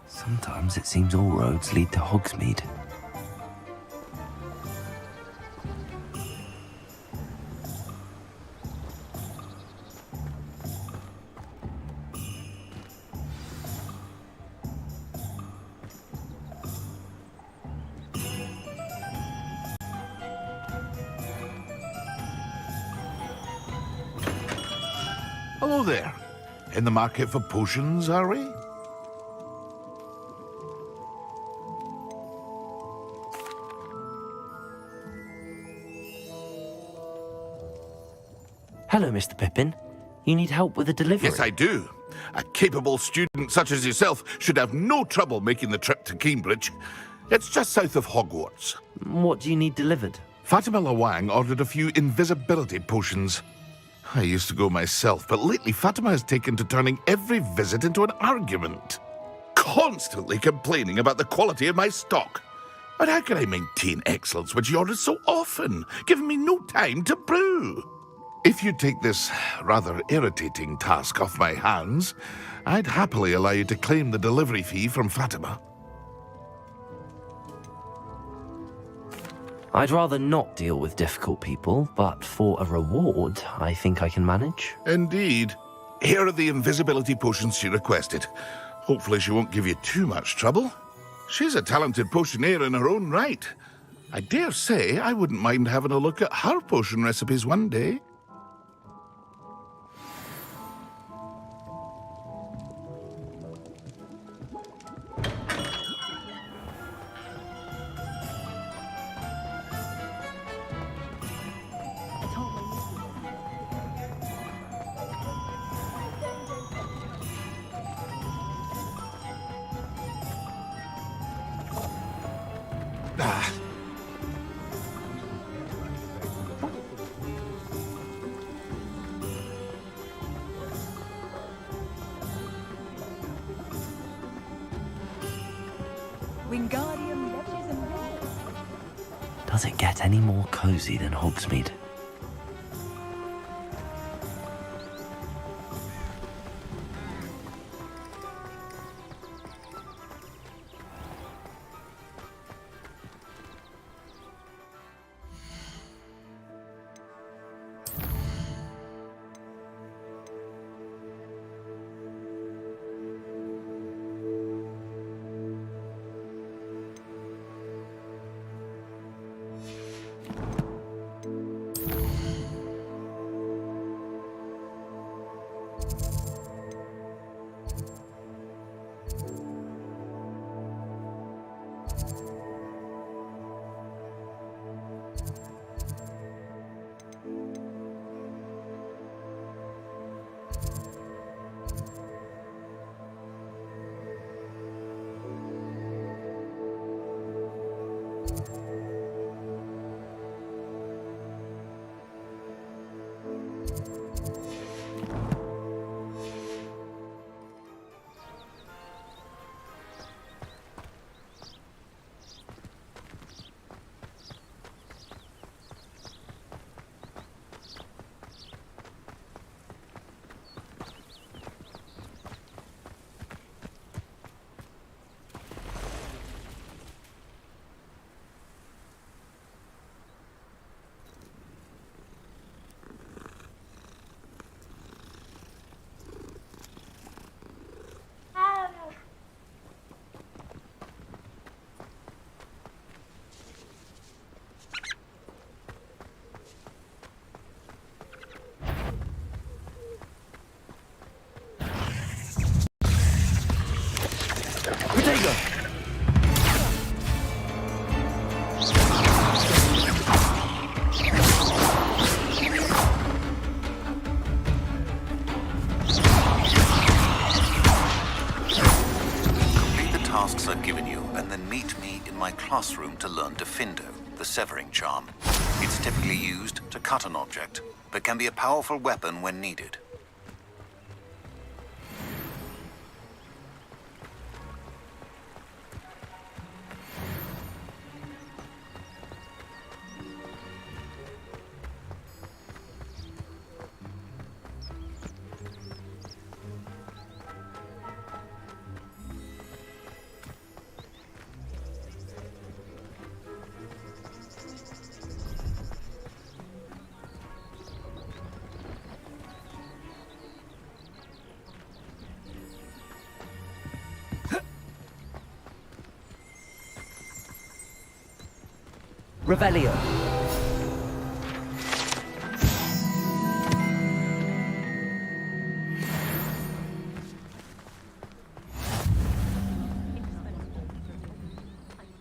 Sometimes it seems all roads lead to Hogsmeade. Hello there. In the market for potions, are we? Hello, Mr. Pippin. You need help with a delivery? Yes, I do. A capable student such as yourself should have no trouble making the trip to Cambridge. It's just south of Hogwarts. What do you need delivered? Fatima Lawang ordered a few invisibility potions. I used to go myself, but lately Fatima has taken to turning every visit into an argument. Constantly complaining about the quality of my stock. But how can I maintain excellence when she orders so often, giving me no time to brew? If you take this rather irritating task off my hands, I'd happily allow you to claim the delivery fee from Fatima. I'd rather not deal with difficult people, but for a reward, I think I can manage. Indeed. Here are the invisibility potions she requested. Hopefully she won't give you too much trouble. She's a talented potioneer in her own right. I dare say I wouldn't mind having a look at her potion recipes one day. Wingardium Leviosa. Does it get any more cozy than Hogsmeade? Potato! Complete the tasks I've given you, and then meet me in my classroom to learn Defindo, the severing charm. It's typically used to cut an object, but can be a powerful weapon when needed. Revelio.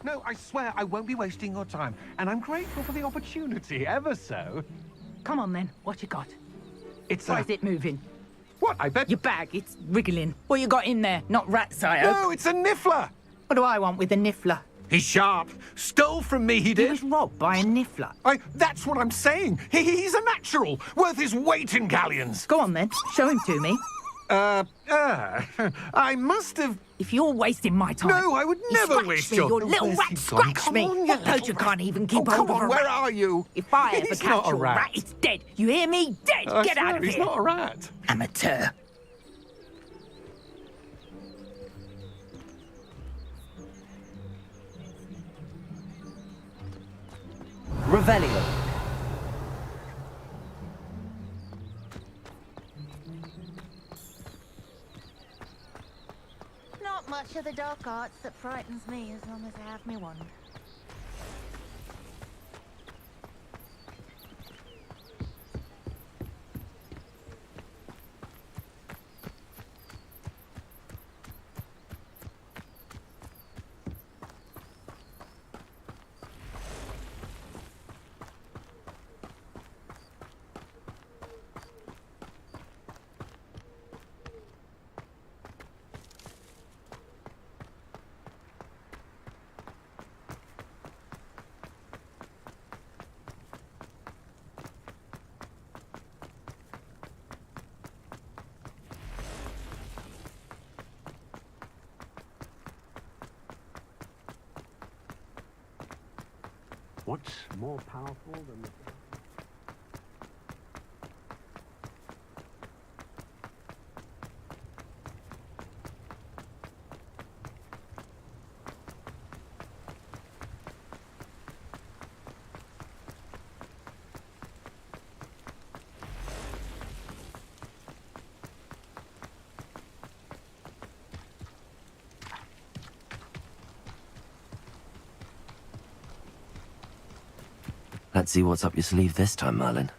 No, I swear I won't be wasting your time, and I'm grateful for the opportunity, ever so. Come on then, what you got? It's Why is it moving? What, I bet... Your bag, it's wriggling. What you got in there? Not rats, I hope. No, it's a niffler! What do I want with a niffler? He's sharp. Stole from me, he He did. was robbed by a niffler. That's what I'm saying. He's a natural, worth his weight in galleons. Go on then, show him to me. I must have... If you're wasting my time... No, I would you never scratch waste me, your... You little Where's rat, he gone? scratch Come me. on, you What little you rat. can't even keep Oh, come hold of on, a where rat. are you? If I ever He's catch not a a rat. rat, it's dead. You hear me? Dead. I Get out swear, of he's here. not a rat. Amateur. Revelio. Not much of the dark arts that frightens me as long as I have me wand. What's more powerful than the... Let's see what's up your sleeve this time, Merlin.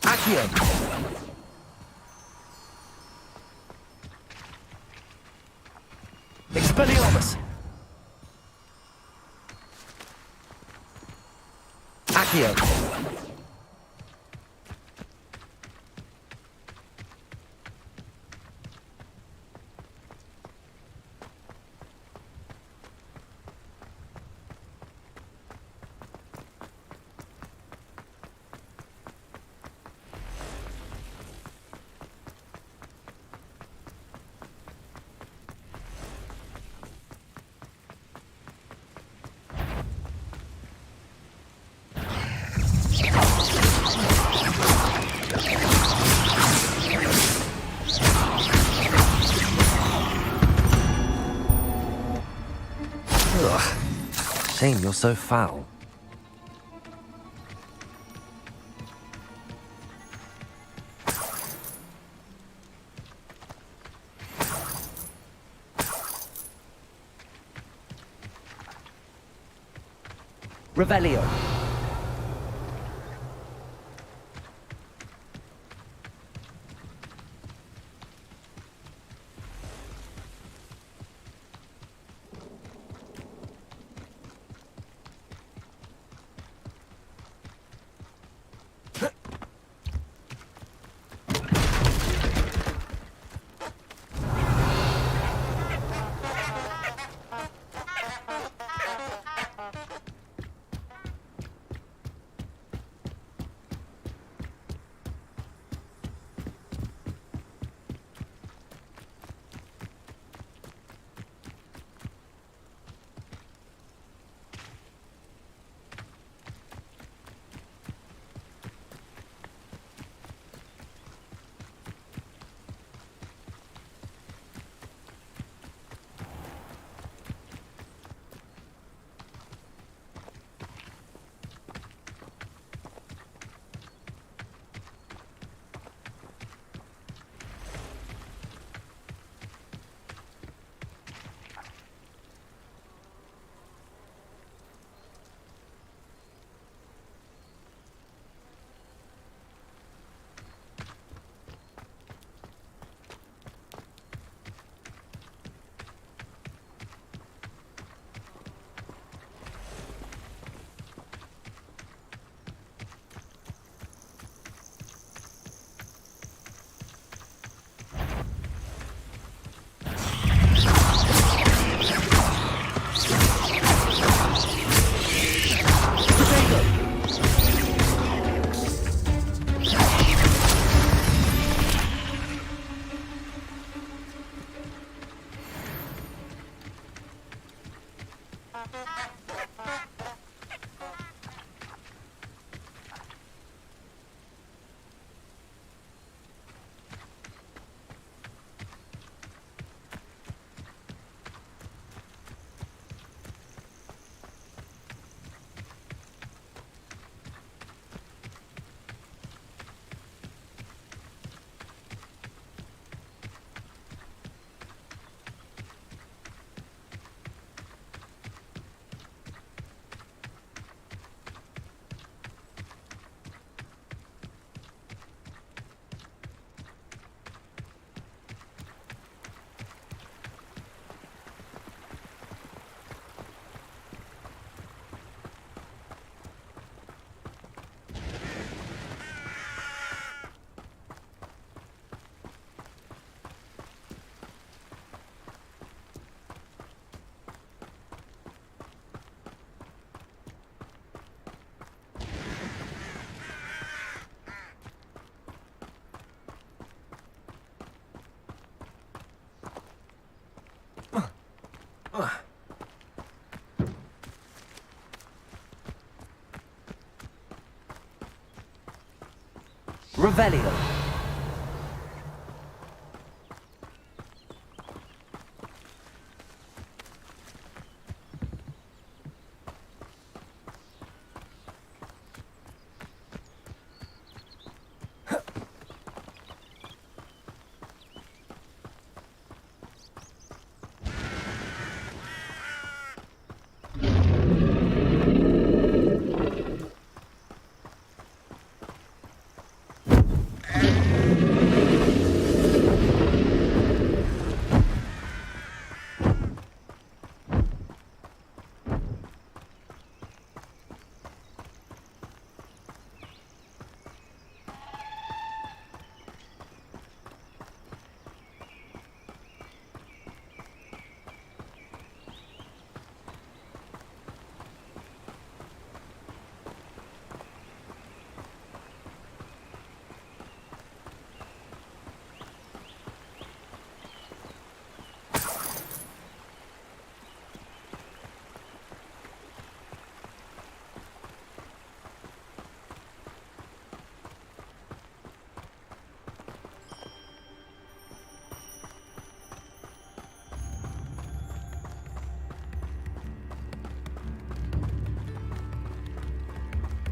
Accio. Expelliarmus. Accio. Ugh. Shame you're so foul. Revelio. Revelio.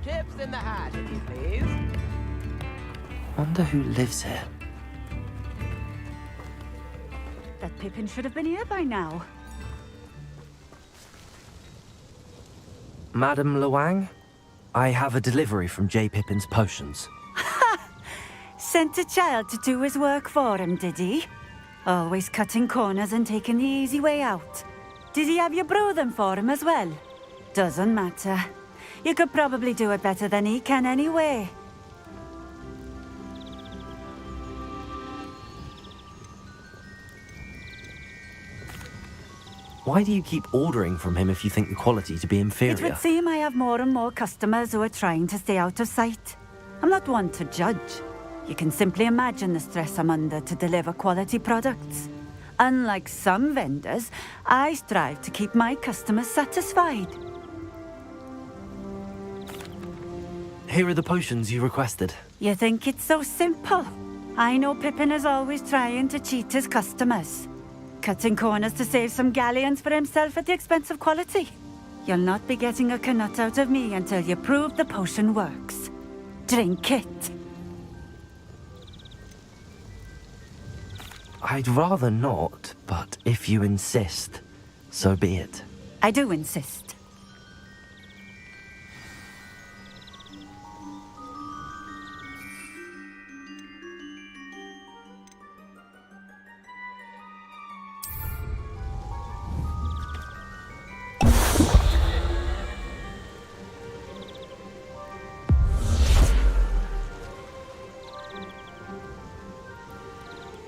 Chips in the hat, if you please. Wonder who lives here. That Pippin should have been here by now. Madam Luang, I have a delivery from J. Pippin's potions. Sent a child to do his work for him, did he? Always cutting corners and taking the easy way out. Did he have you brew them for him as well? Doesn't matter. You could probably do it better than he can anyway. Why do you keep ordering from him if you think the quality to be inferior? It would seem I have more and more customers who are trying to stay out of sight. I'm not one to judge. You can simply imagine the stress I'm under to deliver quality products. Unlike some vendors, I strive to keep my customers satisfied. Here are the potions you requested. You think it's so simple? I know Pippin is always trying to cheat his customers. Cutting corners to save some galleons for himself at the expense of quality. You'll not be getting a canut out of me until you prove the potion works. Drink it. I'd rather not, but if you insist, so be it. I do insist.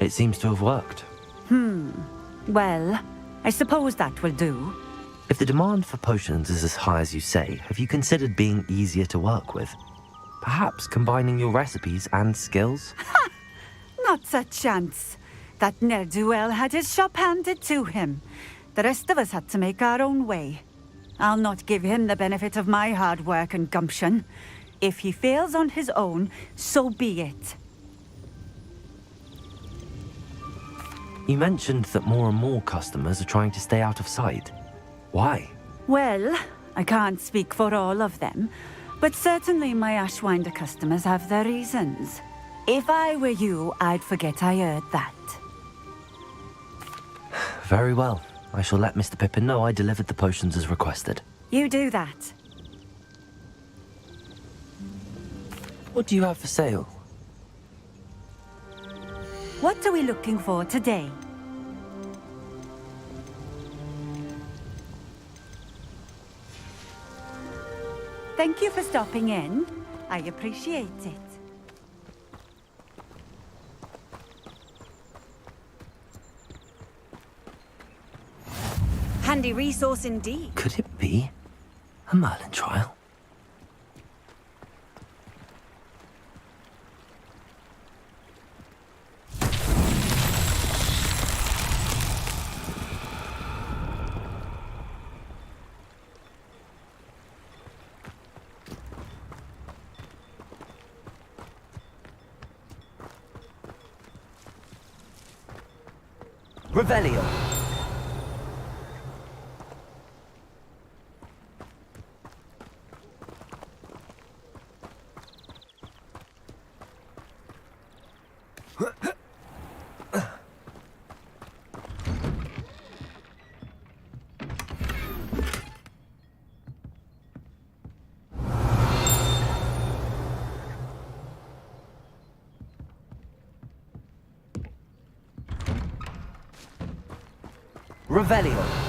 It seems to have worked. Well, I suppose that will do. If the demand for potions is as high as you say, have you considered being easier to work with? Perhaps combining your recipes and skills? Not a chance. That ne'er-do-well had his shop handed to him. The rest of us had to make our own way. I'll not give him the benefit of my hard work and gumption. If he fails on his own, so be it. You mentioned that more and more customers are trying to stay out of sight. Why? Well, I can't speak for all of them, but certainly my Ashwinder customers have their reasons. If I were you, I'd forget I heard that. Very well. I shall let Mr. Pippin know I delivered the potions as requested. You do that. What do you have for sale? What are we looking for today? Thank you for stopping in. I appreciate it. Handy resource indeed. Could it be a Merlin trial? Revelio. Revelio.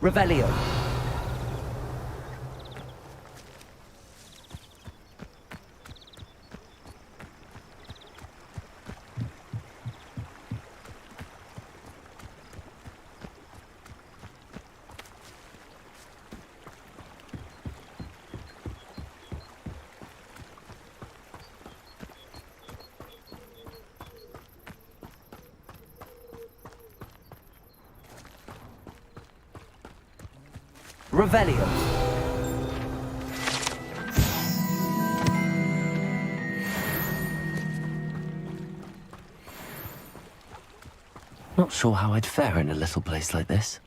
Revelio. Revelio. Not sure how I'd fare in a little place like this.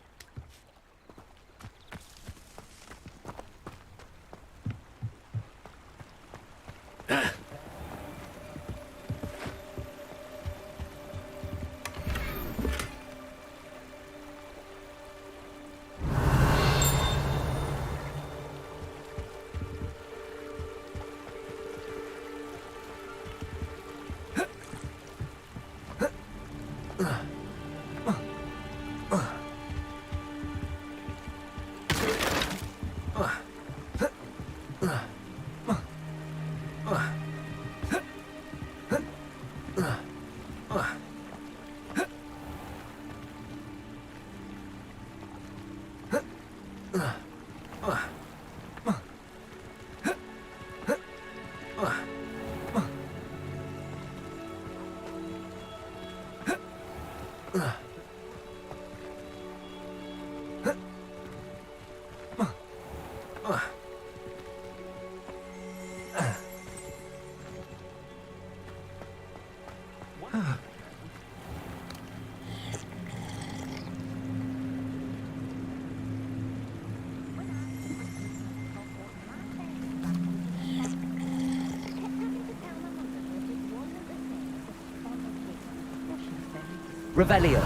Revelio.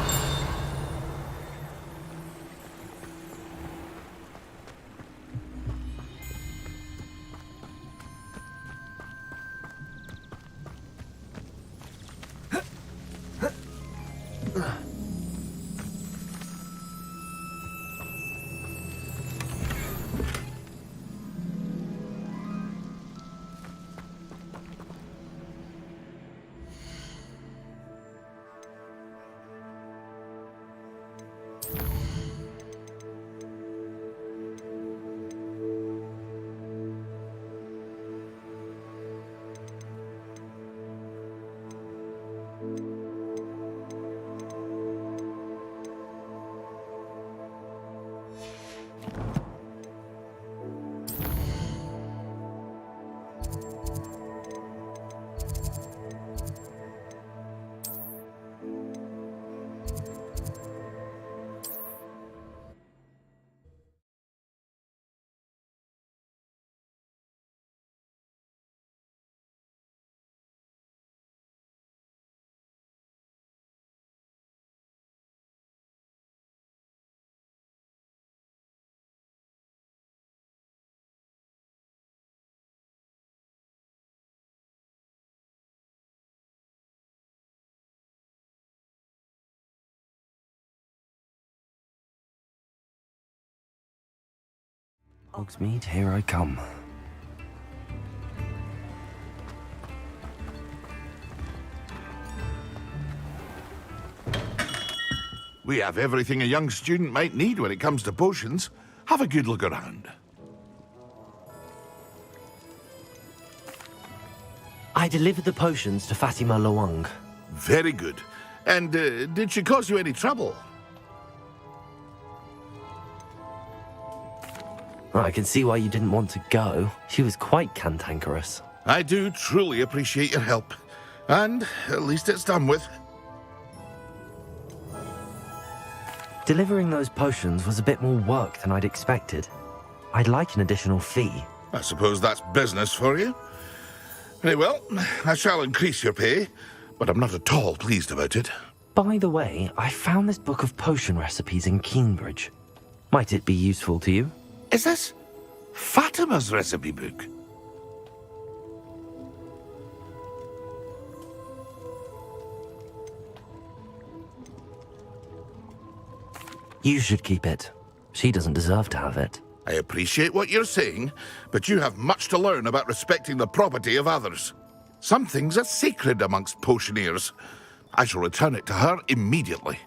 Hogsmeade, here I come. We have everything a young student might need when it comes to potions. Have a good look around. I delivered the potions to Fatima Lawang. Very good. And did she cause you any trouble? I can see why you didn't want to go. She was quite cantankerous. I do truly appreciate your help. And at least it's done with. Delivering those potions was a bit more work than I'd expected. I'd like an additional fee. I suppose that's business for you. Very well, I shall increase your pay, but I'm not at all pleased about it. By the way, I found this book of potion recipes in Cambridge. Might it be useful to you? Is this Fatima's recipe book? You should keep it. She doesn't deserve to have it. I appreciate what you're saying, but you have much to learn about respecting the property of others. Some things are sacred amongst potioneers. I shall return it to her immediately.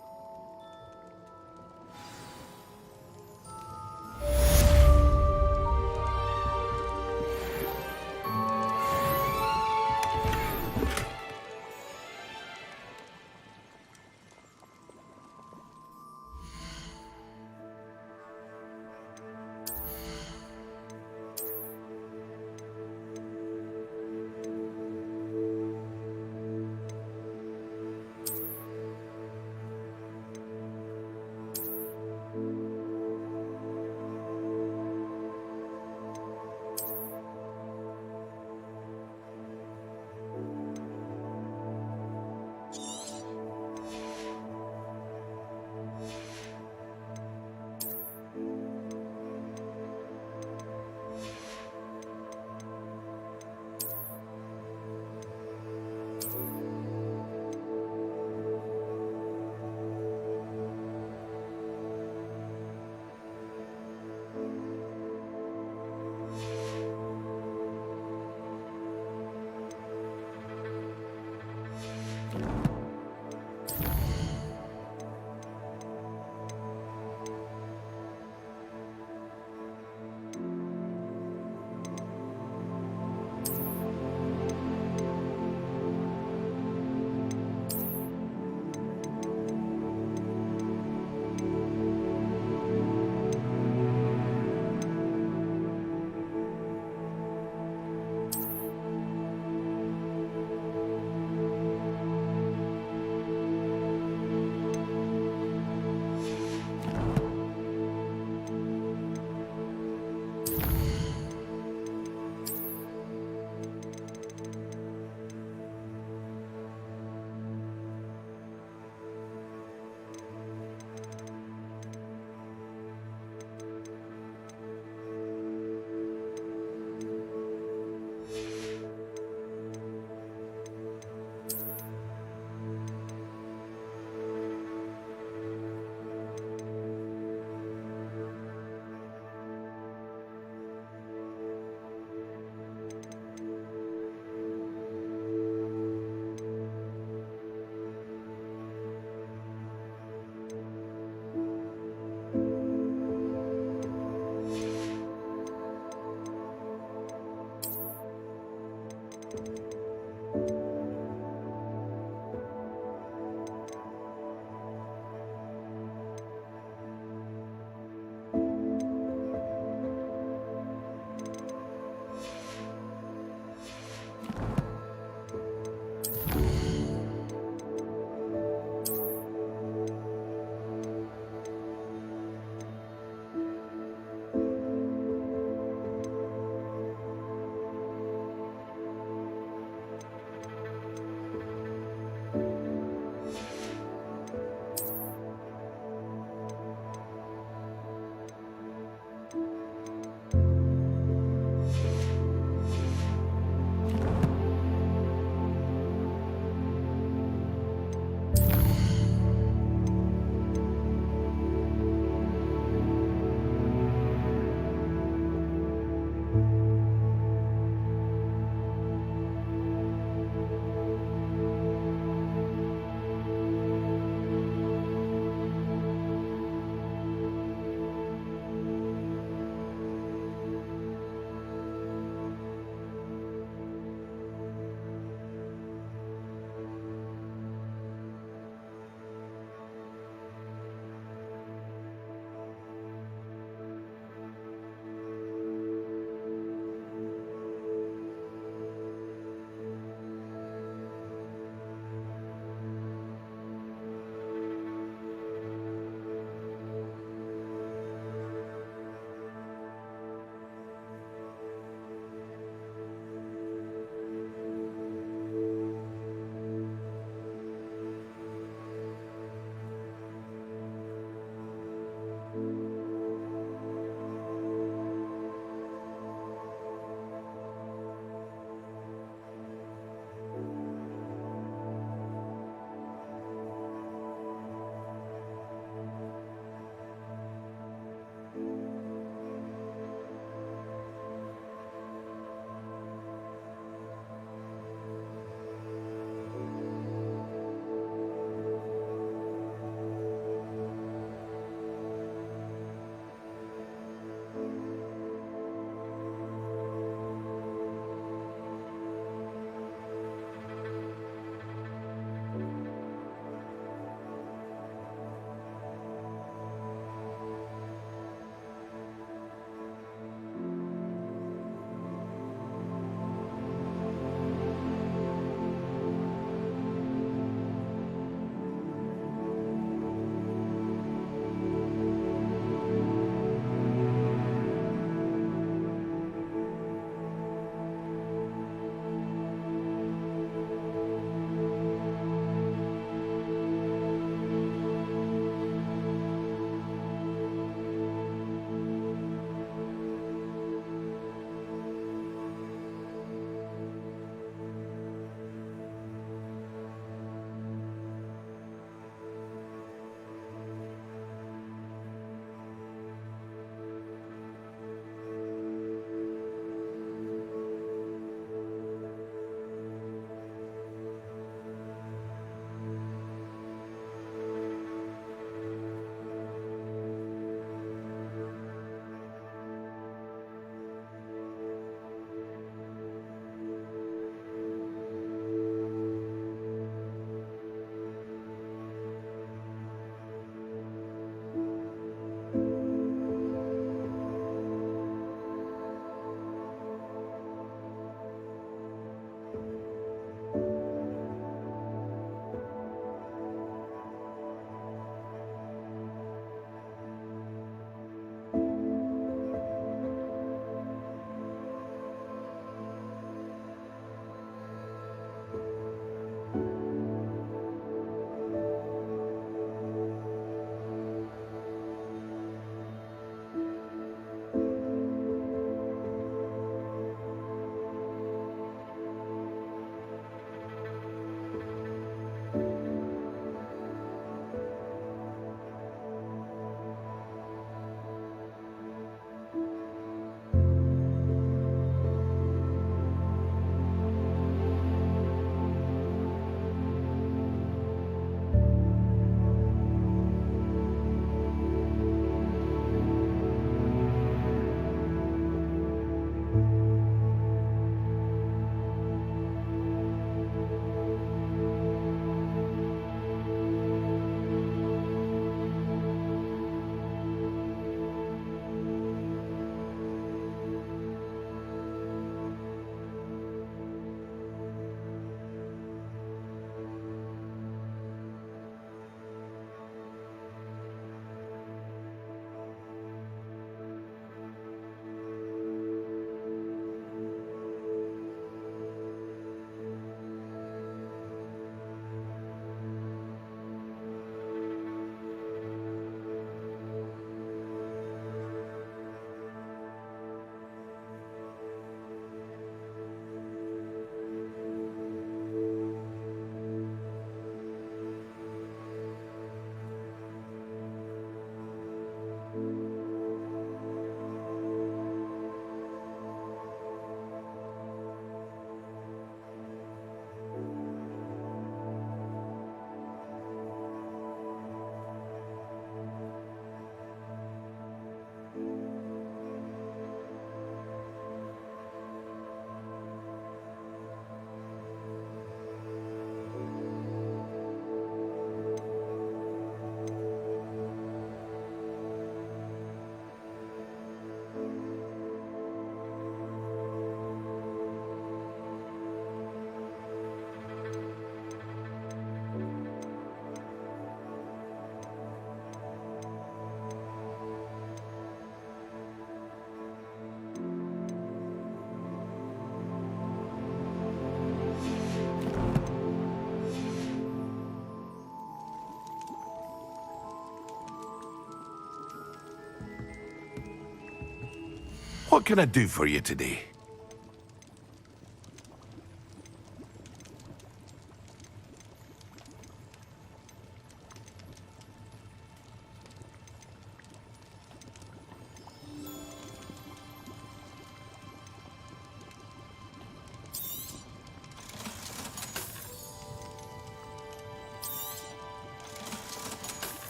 What can I do for you today?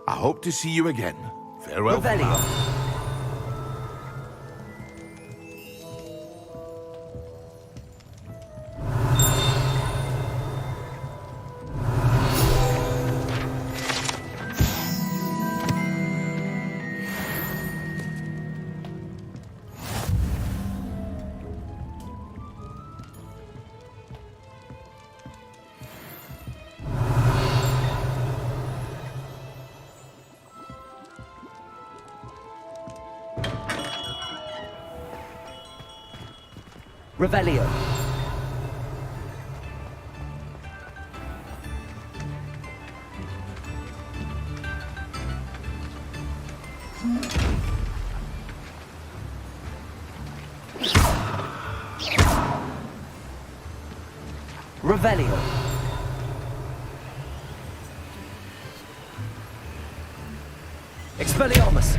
I hope to see you again. Farewell. for now. Revelio. Revelio. Expelliarmus.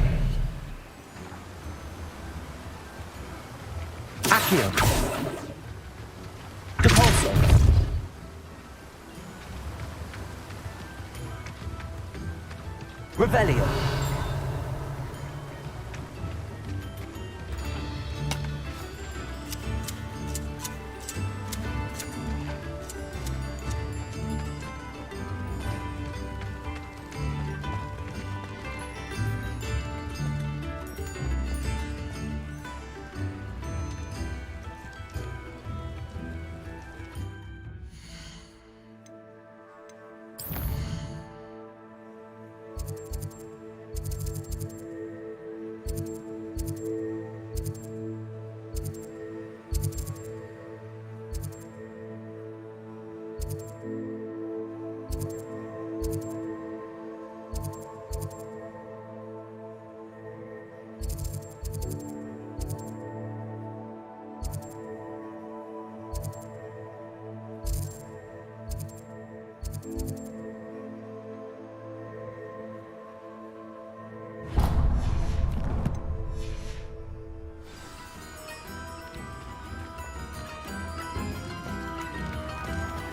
Accio. Depulso. Revelio.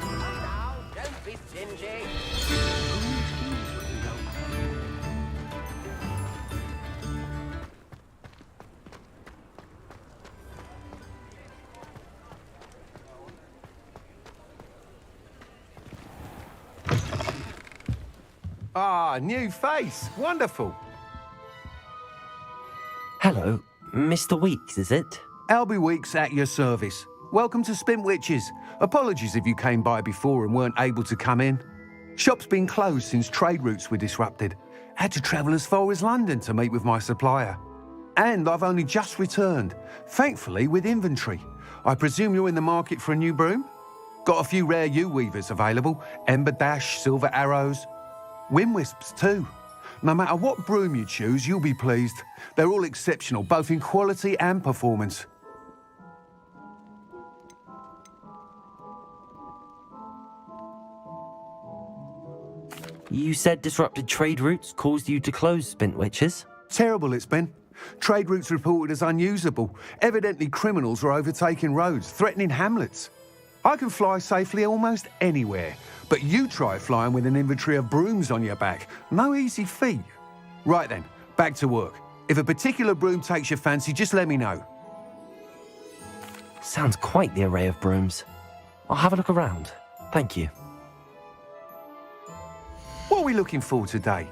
Now, don't be stingy. Ah, new face. Wonderful. Hello, Mr. Weeks, is it? Albie Weeks at your service. Welcome to Spint Witches. Apologies if you came by before and weren't able to come in. Shop's been closed since trade routes were disrupted. Had to travel as far as London to meet with my supplier. And I've only just returned, thankfully with inventory. I presume you're in the market for a new broom? Got a few rare yew-weavers available. Ember Dash, Silver Arrows. Wind Wisps too. No matter what broom you choose, you'll be pleased. They're all exceptional, both in quality and performance. You said disrupted trade routes caused you to close Spint Witches? Terrible it's been. Trade routes reported as unusable. Evidently criminals were overtaking roads, threatening hamlets. I can fly safely almost anywhere, but you try flying with an inventory of brooms on your back. No easy feat. Right then, back to work. If a particular broom takes your fancy, just let me know. Sounds quite the array of brooms. I'll have a look around. Thank you. What are we looking for today?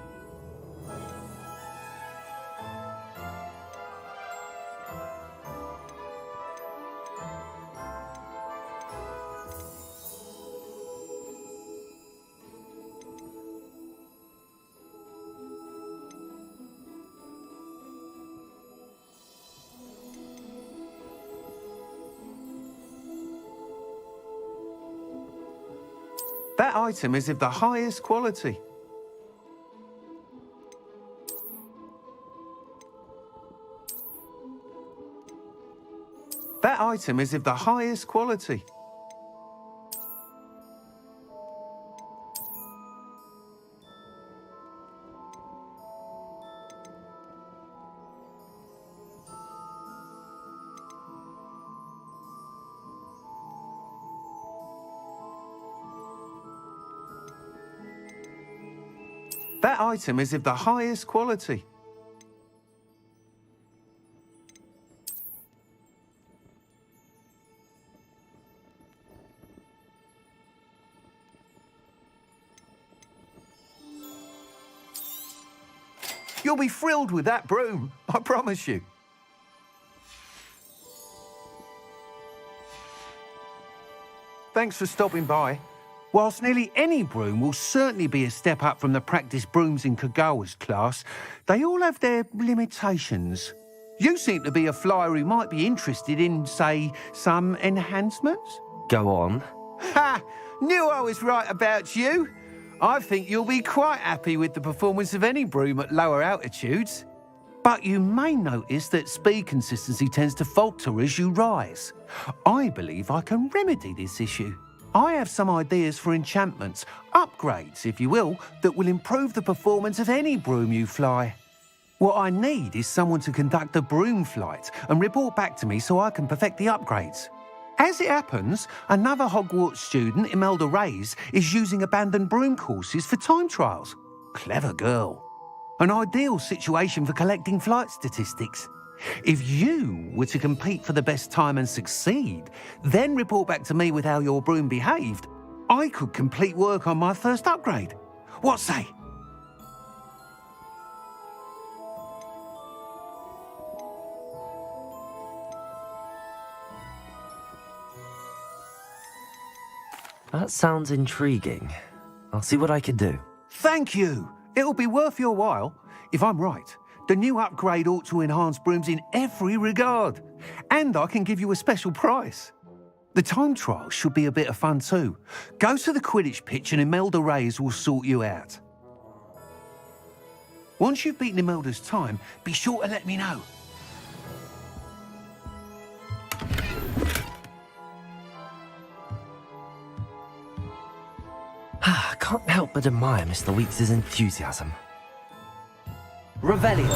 That item is of the highest quality. That item is of the highest quality. That item is of the highest quality. You'll be thrilled with that broom, I promise you. Thanks for stopping by. Whilst nearly any broom will certainly be a step up from the practice brooms in Kagawa's class, they all have their limitations. You seem to be a flyer who might be interested in, say, some enhancements? Go on. Ha! Knew I was right about you. I think you'll be quite happy with the performance of any broom at lower altitudes. But you may notice that speed consistency tends to falter as you rise. I believe I can remedy this issue. I have some ideas for enchantments, upgrades, if you will, that will improve the performance of any broom you fly. What I need is someone to conduct a broom flight and report back to me so I can perfect the upgrades. As it happens, another Hogwarts student, Imelda Reyes, is using abandoned broom courses for time trials. Clever girl. An ideal situation for collecting flight statistics. If you were to compete for the best time and succeed, then report back to me with how your broom behaved, I could complete work on my first upgrade. What say? That sounds intriguing. I'll see what I can do. Thank you. It'll be worth your while. If I'm right, the new upgrade ought to enhance brooms in every regard. And I can give you a special price. The time trial should be a bit of fun too. Go to the Quidditch pitch and Imelda Reyes will sort you out. Once you've beaten Imelda's time, be sure to let me know. I can't help but admire Mr. Weeks' enthusiasm. Revelio.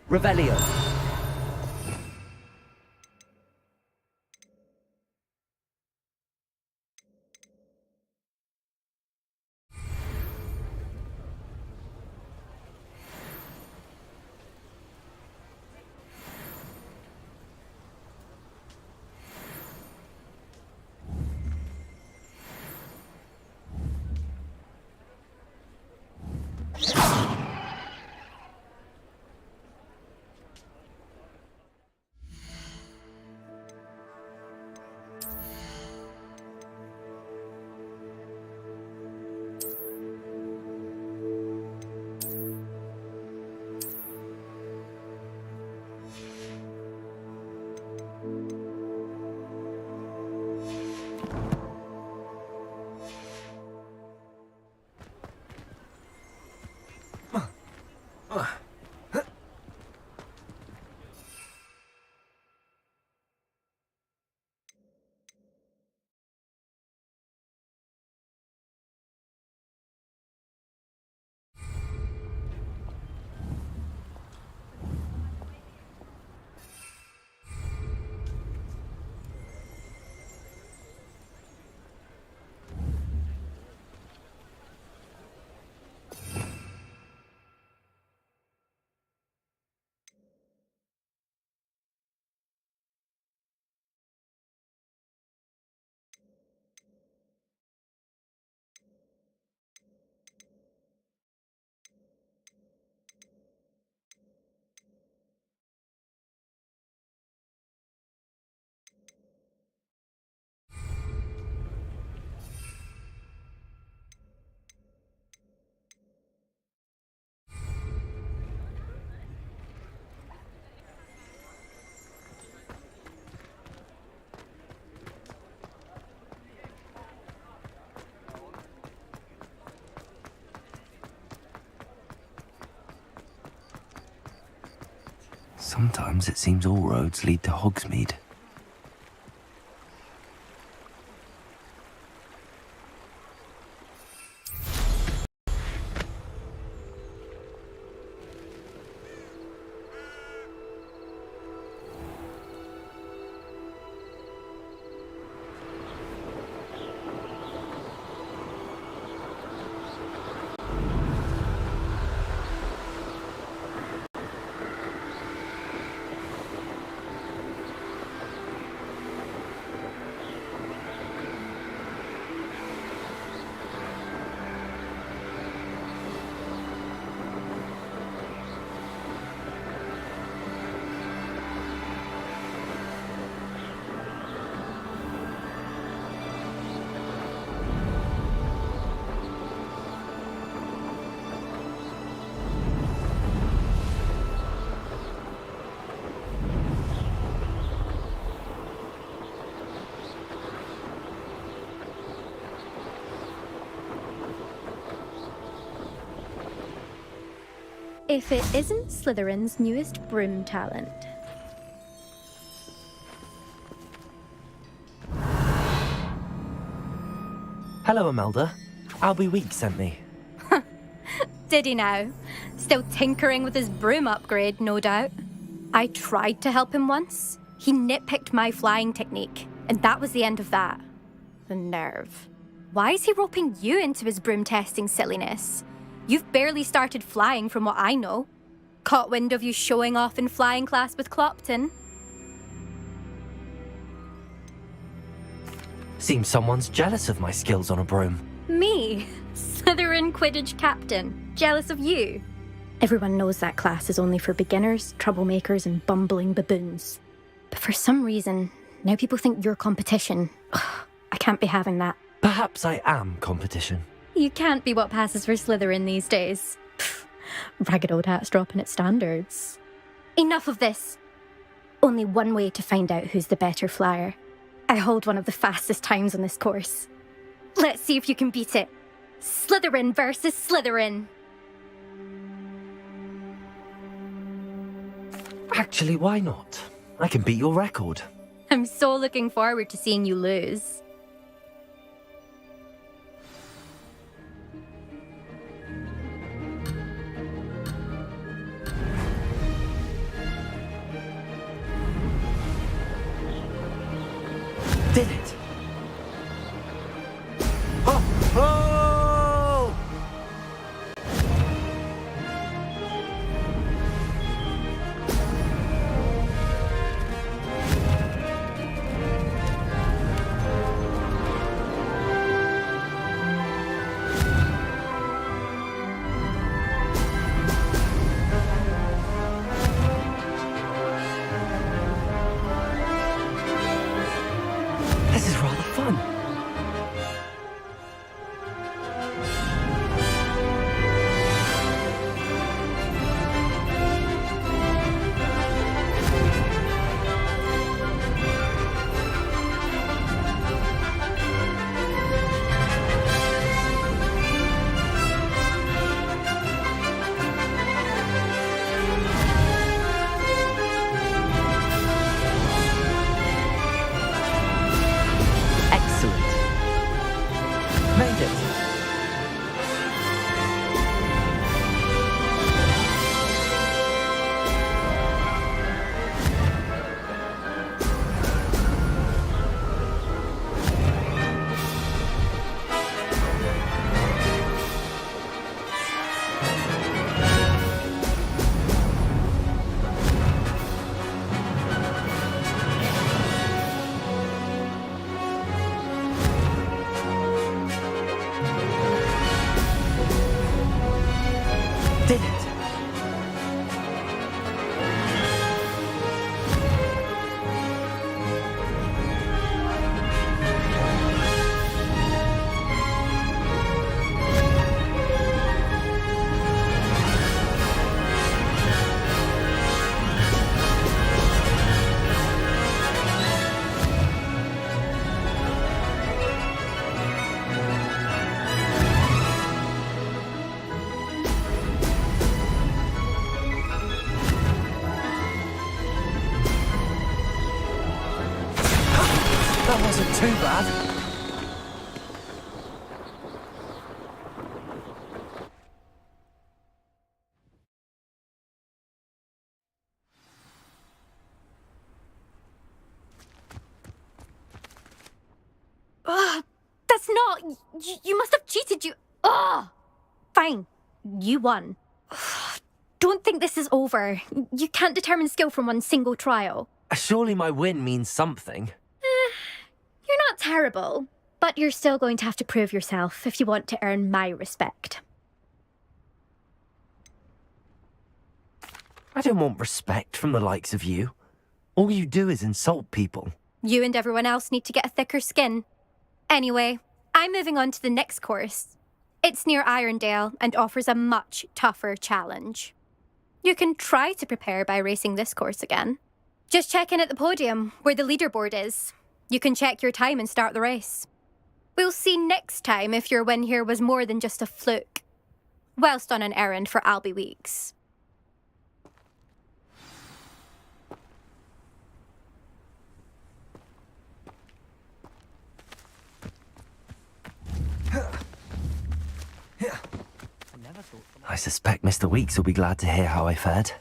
Revelio. Sometimes it seems all roads lead to Hogsmeade. If it isn't Slytherin's newest broom talent. Hello, Imelda. Albie Week sent me. Did he now? Still tinkering with his broom upgrade, no doubt. I tried to help him once. He nitpicked my flying technique, and that was the end of that. The nerve. Why is he roping you into his broom testing silliness? You've barely started flying from what I know. Caught wind of you showing off in flying class with Clopton. Seems someone's jealous of my skills on a broom. Me? Slytherin Quidditch captain. Jealous of you? Everyone knows that class is only for beginners, troublemakers, and bumbling baboons. But for some reason, now people think you're competition. Ugh, I can't be having that. Perhaps I am competition. You can't be what passes for Slytherin these days. Pfft, ragged old hat's dropping its standards. Enough of this. Only one way to find out who's the better flyer. I hold one of the fastest times on this course. Let's see if you can beat it. Slytherin versus Slytherin. Actually, why not? I can beat your record. I'm so looking forward to seeing you lose. Did it! Oh! Oh! This is rather fun. Excellent. Made it. Did it. That wasn't too bad. Ugh, that's not... You must have cheated, you... Ugh! Fine. You won. Ugh, don't think this is over. You can't determine skill from one single trial. Surely my win means something. You're not terrible, but you're still going to have to prove yourself if you want to earn my respect. I don't want respect from the likes of you. All you do is insult people. You and everyone else need to get a thicker skin. Anyway, I'm moving on to the next course. It's near Irondale and offers a much tougher challenge. You can try to prepare by racing this course again. Just check in at the podium, where the leaderboard is. You can check your time and start the race. We'll see next time if your win here was more than just a fluke. Whilst on an errand for Albie Weeks. I suspect Mr. Weeks will be glad to hear how I fared.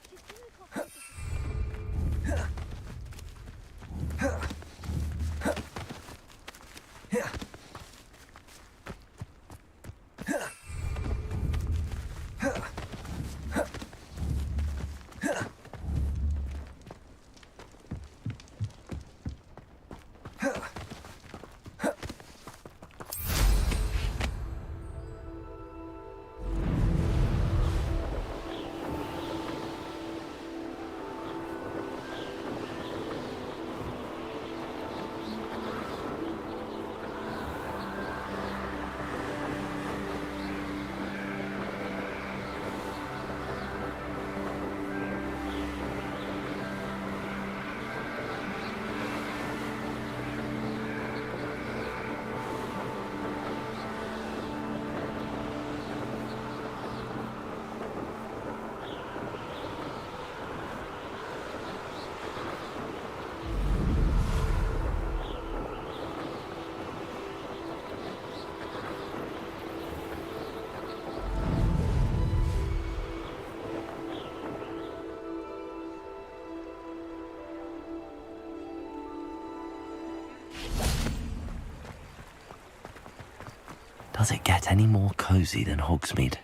Does it get any more cozy than Hogsmeade?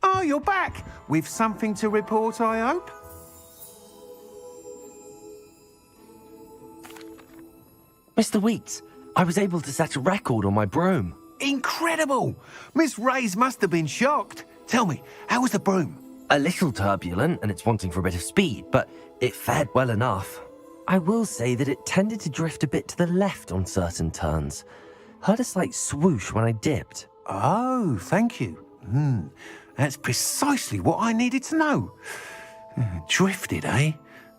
Oh, you're back! With something to report, I hope? Mr. Weeks, I was able to set a record on my broom. Incredible! Miss Reyes must have been shocked. Tell me, how was the broom? A little turbulent and it's wanting for a bit of speed, but it fared well enough. I will say that it tended to drift a bit to the left on certain turns. Heard a slight swoosh when I dipped. Oh, thank you. That's precisely what I needed to know. Drifted, eh?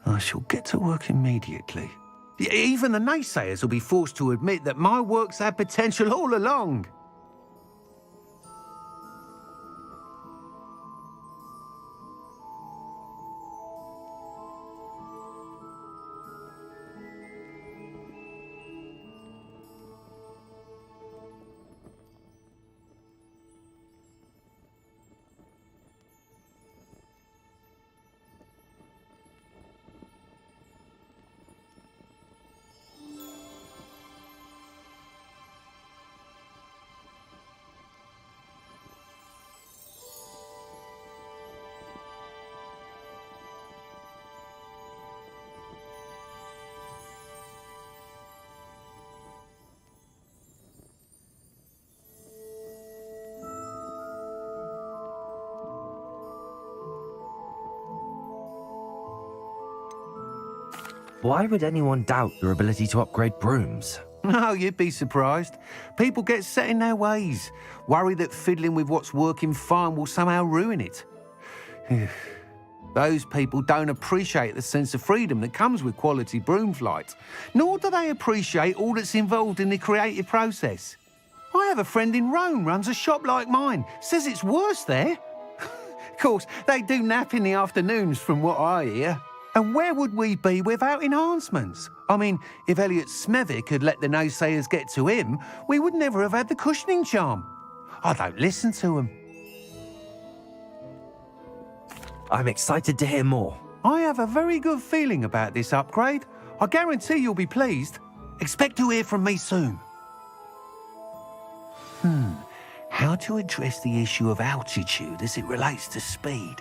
I shall get to work immediately. Even the naysayers will be forced to admit that my work's had potential all along. Why would anyone doubt your ability to upgrade brooms? Oh, you'd be surprised. People get set in their ways, worry that fiddling with what's working fine will somehow ruin it. Those people don't appreciate the sense of freedom that comes with quality broom flight, nor do they appreciate all that's involved in the creative process. I have a friend in Rome runs a shop like mine, says it's worse there. Of course, they do nap in the afternoons from what I hear. And where would we be without enhancements? I mean, if Elliot Smethwick had let the naysayers get to him, we would never have had the cushioning charm. I don't listen to them. I'm excited to hear more. I have a very good feeling about this upgrade. I guarantee you'll be pleased. Expect to hear from me soon. How to address the issue of altitude as it relates to speed?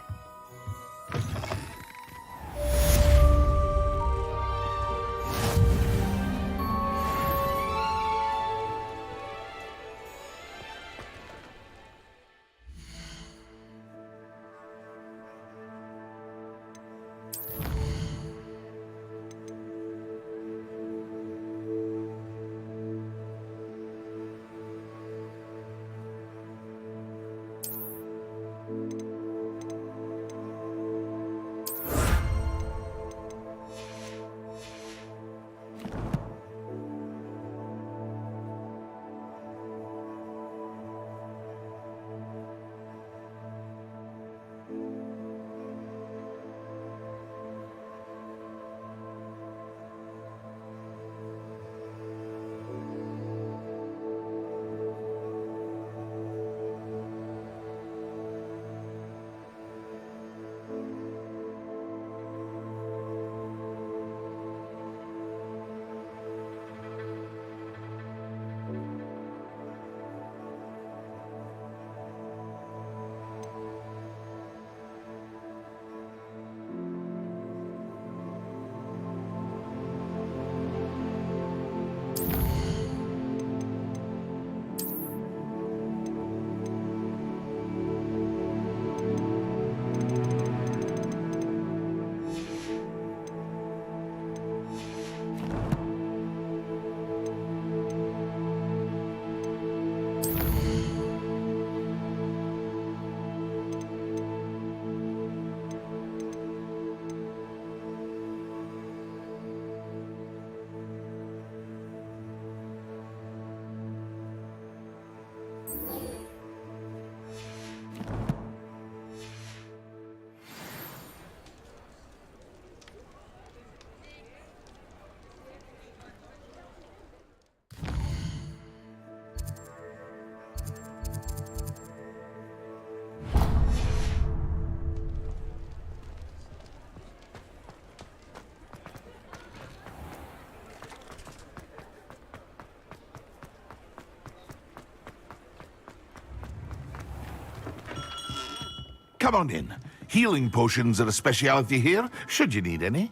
Come on in. Healing potions are a speciality here, should you need any.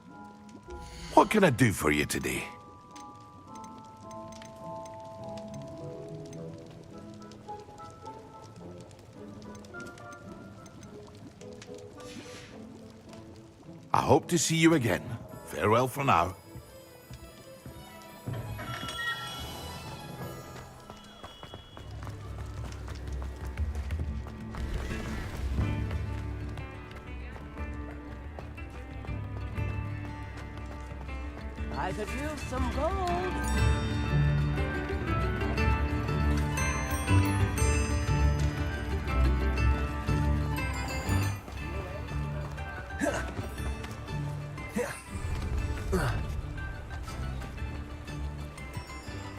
What can I do for you today? I hope to see you again. Farewell for now. I could use some gold.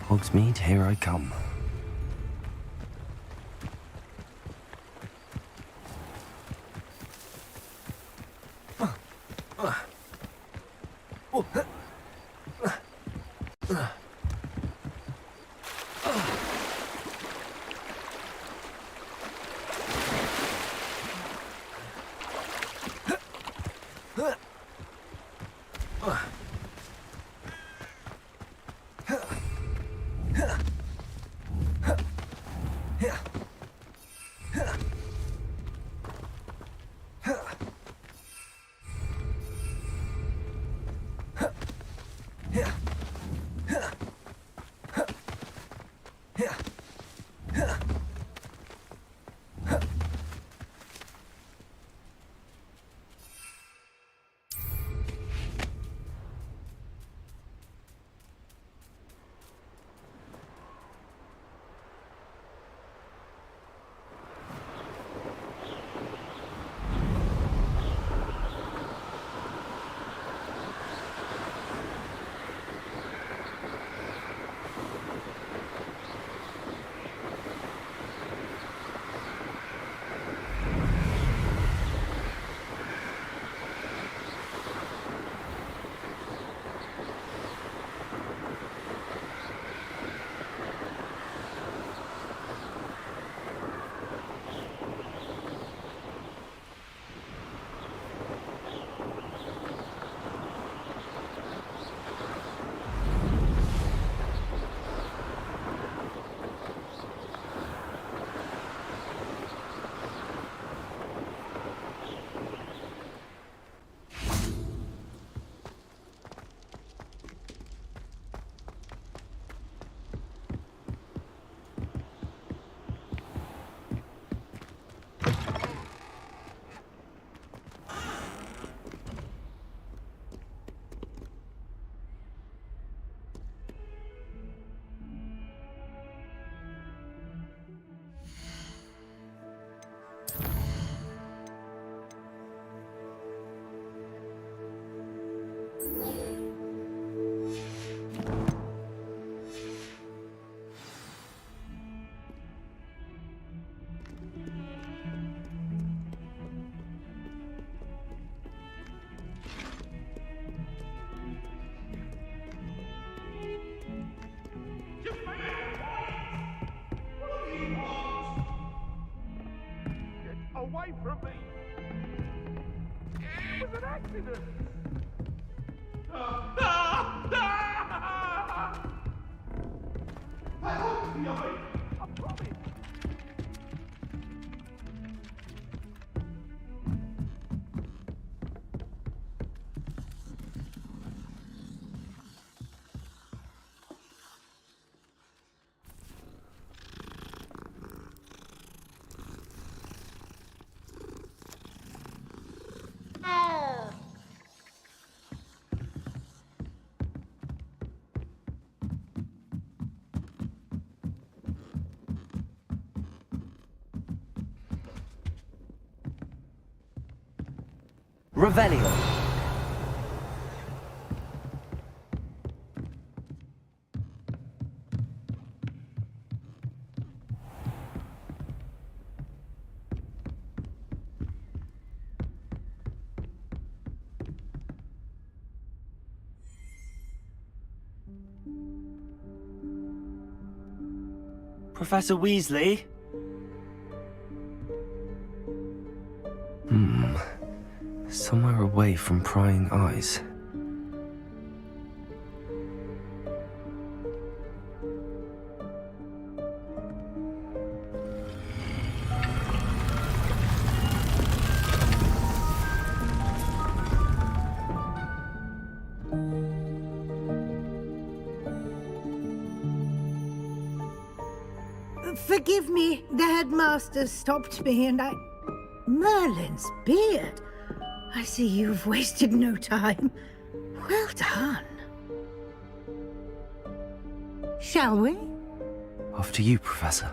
Hogsmeade, here I come. Away from me! It was an accident! I hope to be away! I promise! Revelio. Professor Weasley? away from prying eyes. Forgive me, the headmaster stopped me and I... Merlin's beard. I see you've wasted no time. Well done. Shall we? Off to you, Professor.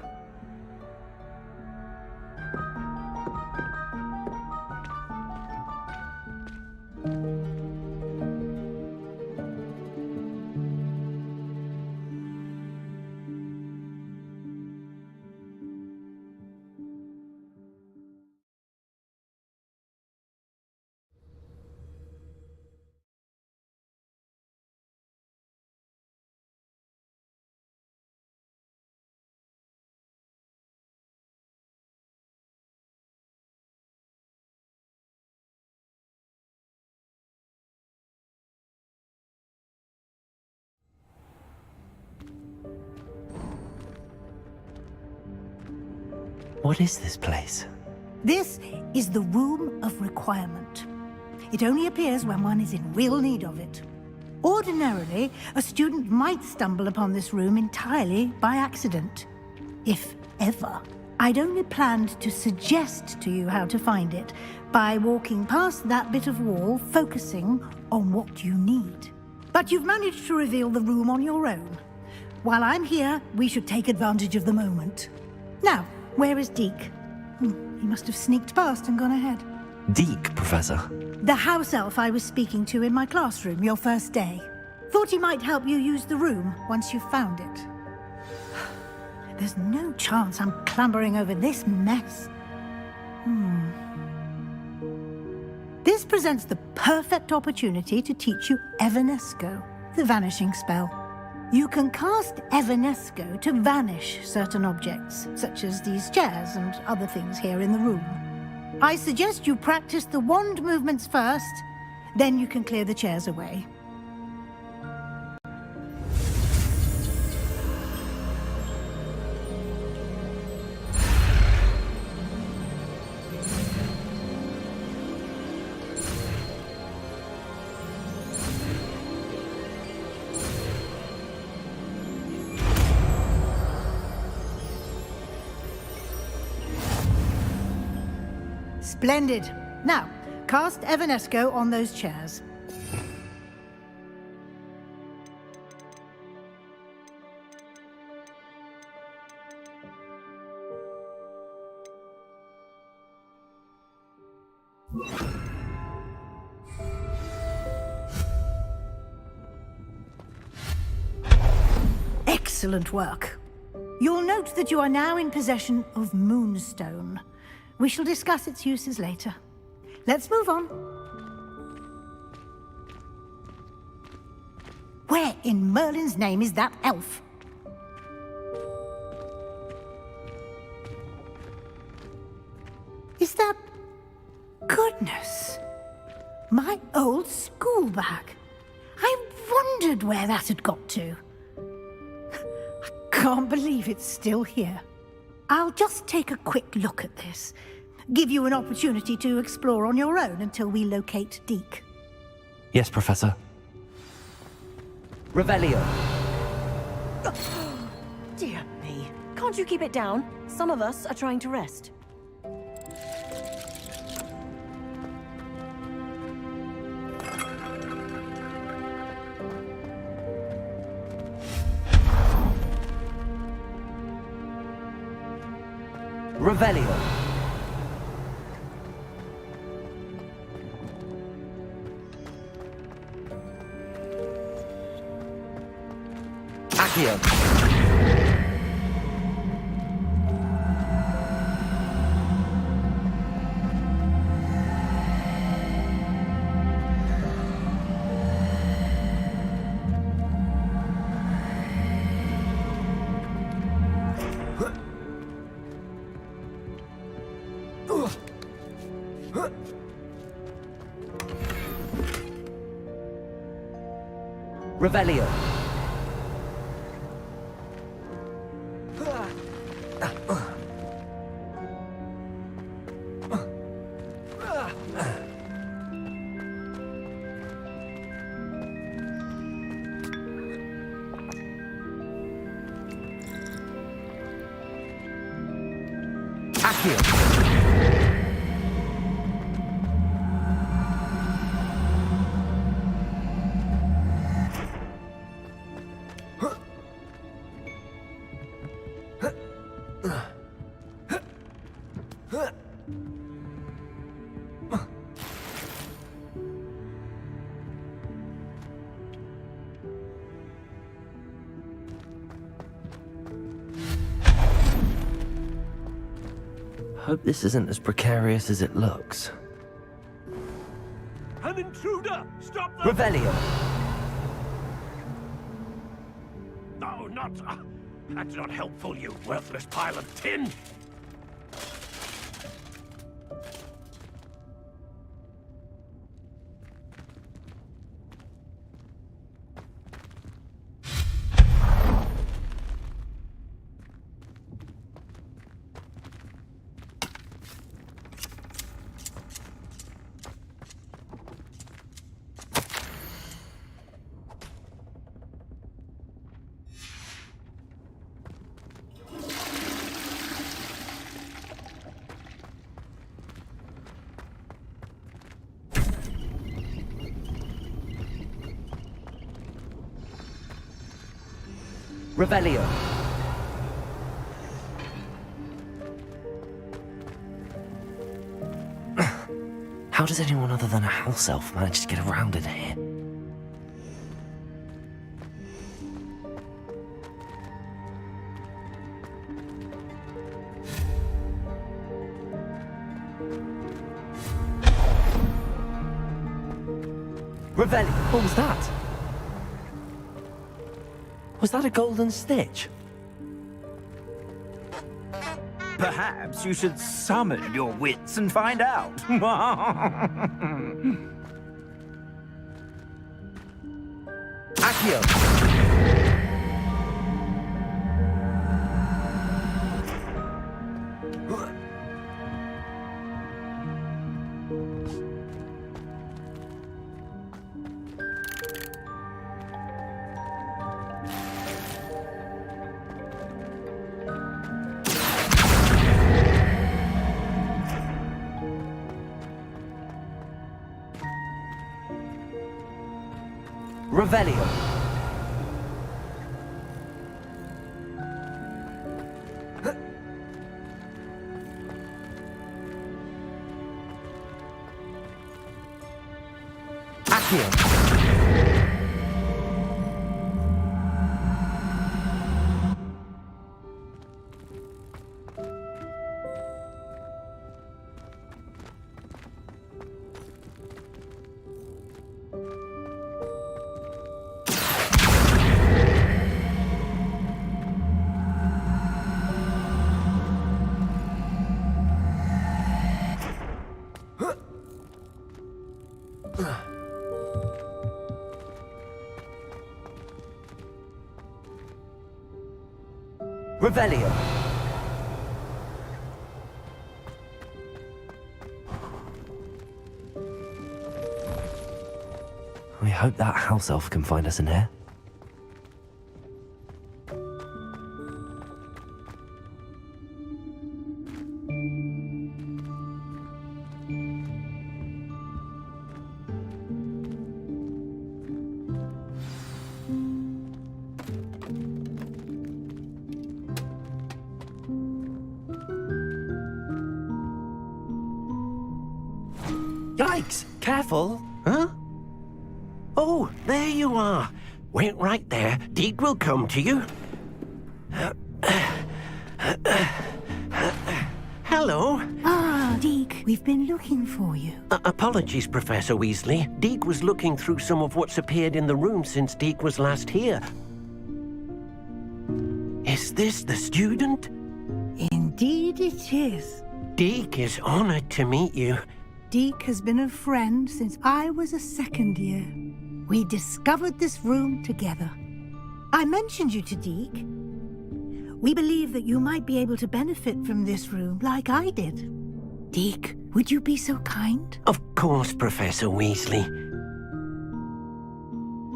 What is this place? This is the Room of Requirement. It only appears when one is in real need of it. Ordinarily, a student might stumble upon this room entirely by accident. If ever. I'd only planned to suggest to you how to find it by walking past that bit of wall, focusing on what you need. But you've managed to reveal the room on your own. While I'm here, we should take advantage of the moment. Now, where is Deke? He must have sneaked past and gone ahead. Deke, Professor. The house elf I was speaking to in my classroom your first day. Thought he might help you use the room once you found it. There's no chance I'm clambering over this mess. This presents the perfect opportunity to teach you Evanesco, the vanishing spell. You can cast Evanesco to vanish certain objects, such as these chairs and other things here in the room. I suggest you practice the wand movements first, then you can clear the chairs away. Splendid. Now, cast Evanesco on those chairs. Excellent work. You'll note that you are now in possession of Moonstone. We shall discuss its uses later. Let's move on. Where in Merlin's name is that elf? Is that... Goodness! My old school bag. I wondered where that had got to. I can't believe it's still here. I'll just take a quick look at this. Give you an opportunity to explore on your own until we locate Deke. Yes, Professor. Revelio. Dear me. Can't you keep it down? Some of us are trying to rest. Revelio. Accio. Revelio. Hope this isn't as precarious as it looks. An intruder! Stop them! Revelio. No, not... that's not helpful, you worthless pile of tin! Revelio. How does anyone other than a house elf manage to get around in here? Revelio. What was that? Was that a golden stitch? Perhaps you should summon your wits and find out. Accio. Revelio. Accio. Revelio. We hope that house elf can find us in here. Yikes! Careful! Huh? Oh, there you are. Wait right there. Deke will come to you. Hello. Ah, Deke, we've been looking for you. Apologies, Professor Weasley. Deke was looking through some of what's appeared in the room since Deke was last here. Is this the student? Indeed it is. Deke is honored to meet you. Deke has been a friend since I was a second year, We discovered this room together. I mentioned you to Deke. We believe that you might be able to benefit from this room like I did. Deke, would you be so kind? Of course, Professor Weasley.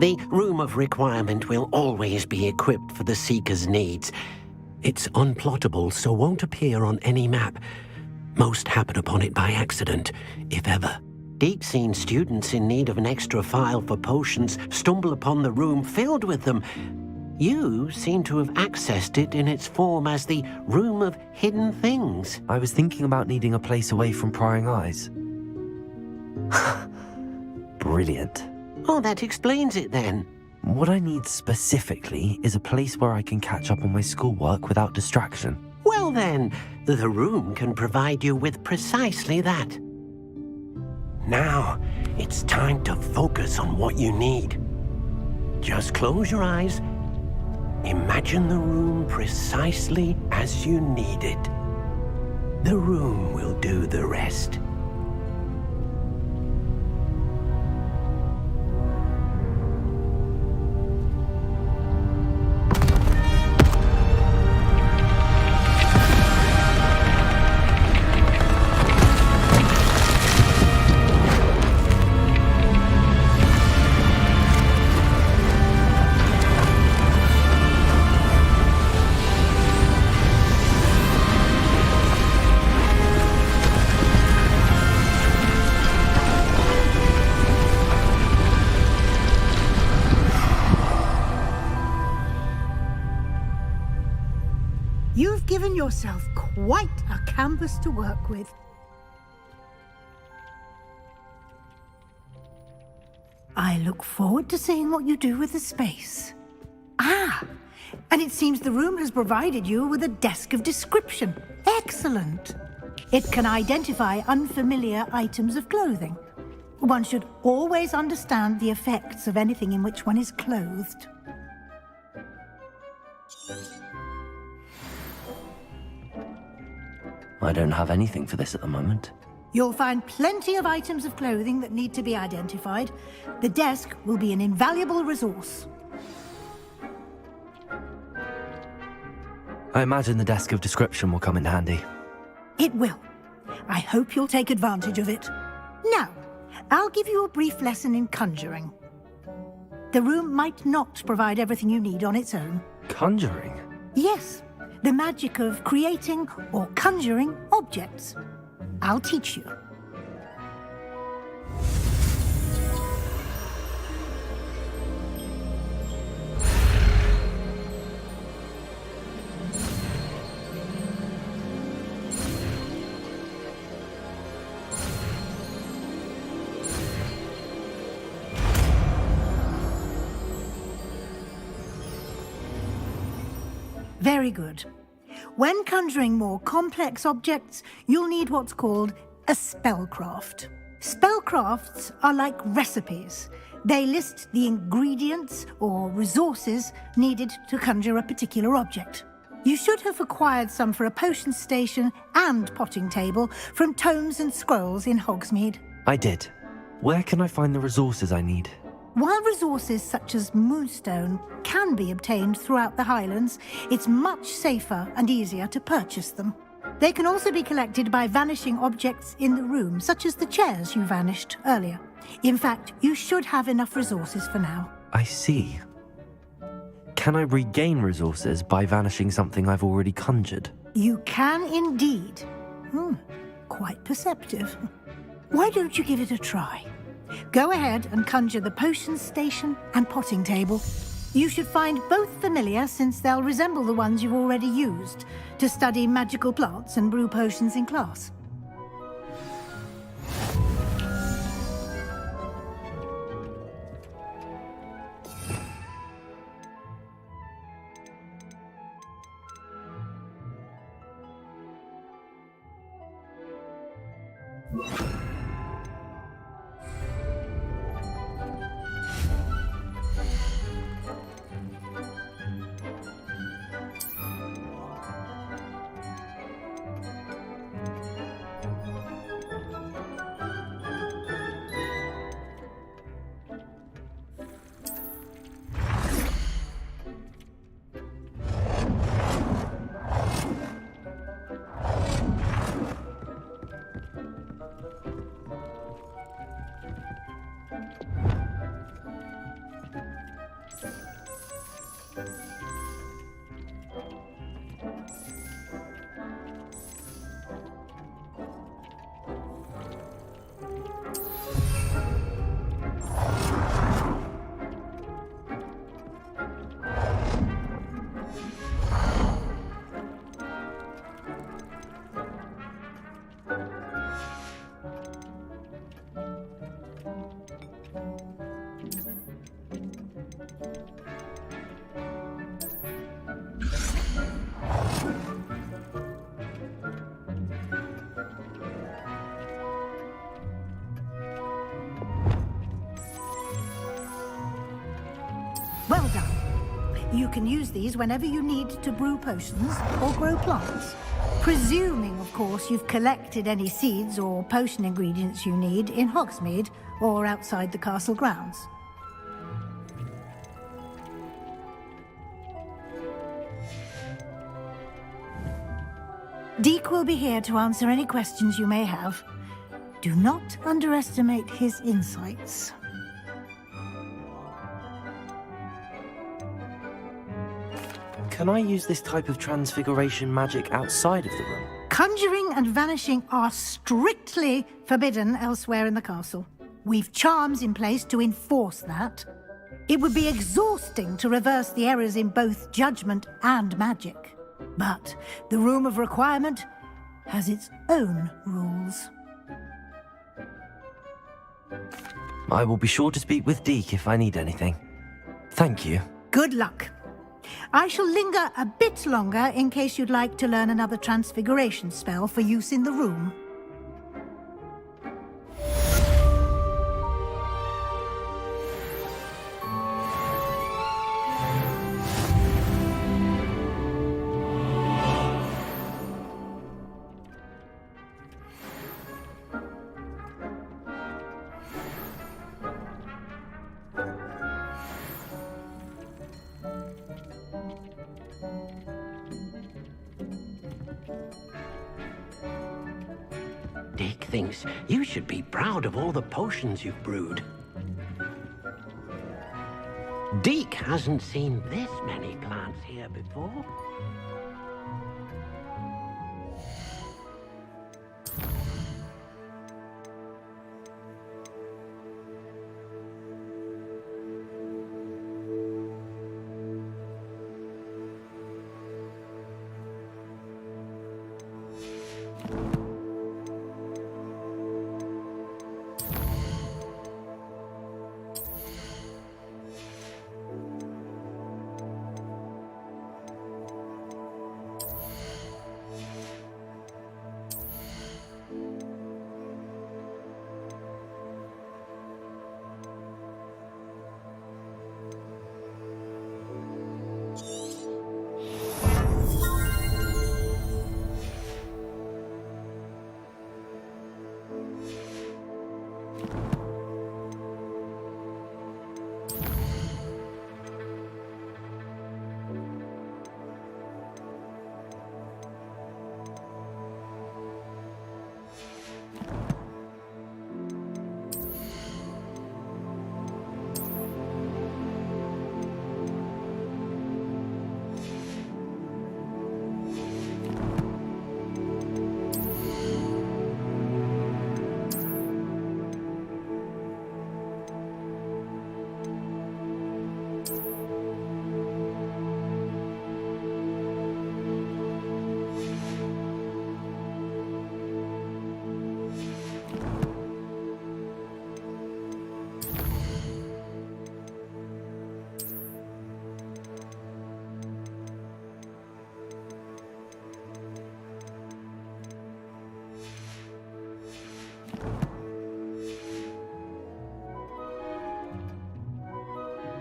The Room of Requirement will always be equipped for the Seeker's needs. It's unplottable, so won't appear on any map. Most happen upon it by accident, if ever. Deke's seen students in need of an extra file for potions stumble upon the room filled with them. You seem to have accessed it in its form as the Room of Hidden Things. I was thinking about needing a place away from prying eyes. Brilliant. Oh, that explains it then. What I need specifically is a place where I can catch up on my schoolwork without distraction. Well then, the room can provide you with precisely that. Now, it's time to focus on what you need. Just close your eyes. Imagine the room precisely as you need it. The room will do the rest. You've given yourself quite a canvas to work with. I look forward to seeing what you do with the space. Ah, and it seems the room has provided you with a desk of description. Excellent. It can identify unfamiliar items of clothing. One should always understand the effects of anything in which one is clothed. I don't have anything for this at the moment. You'll find plenty of items of clothing that need to be identified. The desk will be an invaluable resource. I imagine the desk of description will come in handy. It will. I hope you'll take advantage of it. Now, I'll give you a brief lesson in conjuring. The room might not provide everything you need on its own. Conjuring? Yes, the magic of creating or conjuring objects. I'll teach you. Very good. When conjuring more complex objects, you'll need what's called a spellcraft. Spellcrafts are like recipes. They list the ingredients or resources needed to conjure a particular object. You should have acquired some for a potion station and potting table from tomes and scrolls in Hogsmeade. I did. Where can I find the resources I need? While resources such as moonstone can be obtained throughout the Highlands, it's much safer and easier to purchase them. They can also be collected by vanishing objects in the room, such as the chairs you vanished earlier. In fact, you should have enough resources for now. I see. Can I regain resources by vanishing something I've already conjured? You can indeed. Quite perceptive. Why don't you give it a try? Go ahead and conjure the potion station and potting table. You should find both familiar, since they'll resemble the ones you've already used to study magical plants and brew potions in class. You can use these whenever you need to brew potions or grow plants. Presuming, of course, you've collected any seeds or potion ingredients you need in Hogsmeade or outside the castle grounds. Deek will be here to answer any questions you may have. Do not underestimate his insights. Can I use this type of transfiguration magic outside of the room? Conjuring and vanishing are strictly forbidden elsewhere in the castle. We've charms in place to enforce that. It would be exhausting to reverse the errors in both judgment and magic. But the Room of Requirement has its own rules. I will be sure to speak with Deek if I need anything. Thank you. Good luck. I shall linger a bit longer in case you'd like to learn another transfiguration spell for use in the room. Dick thinks you should be proud of all the potions you've brewed. Deke hasn't seen this many plants here before.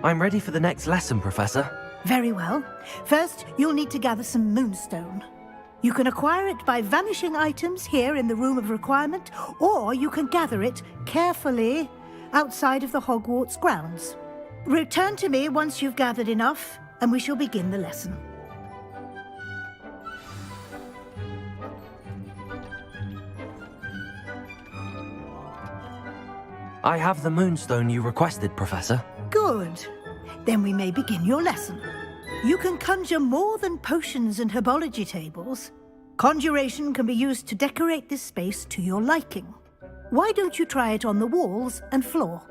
I'm ready for the next lesson, Professor. Very well. First, you'll need to gather some moonstone. You can acquire it by vanishing items here in the Room of Requirement, or you can gather it carefully outside of the Hogwarts grounds. Return to me once you've gathered enough, and we shall begin the lesson. I have the moonstone you requested, Professor. Good. Then we may begin your lesson. You can conjure more than potions and herbology tables. Conjuration can be used to decorate this space to your liking. Why don't you try it on the walls and floor?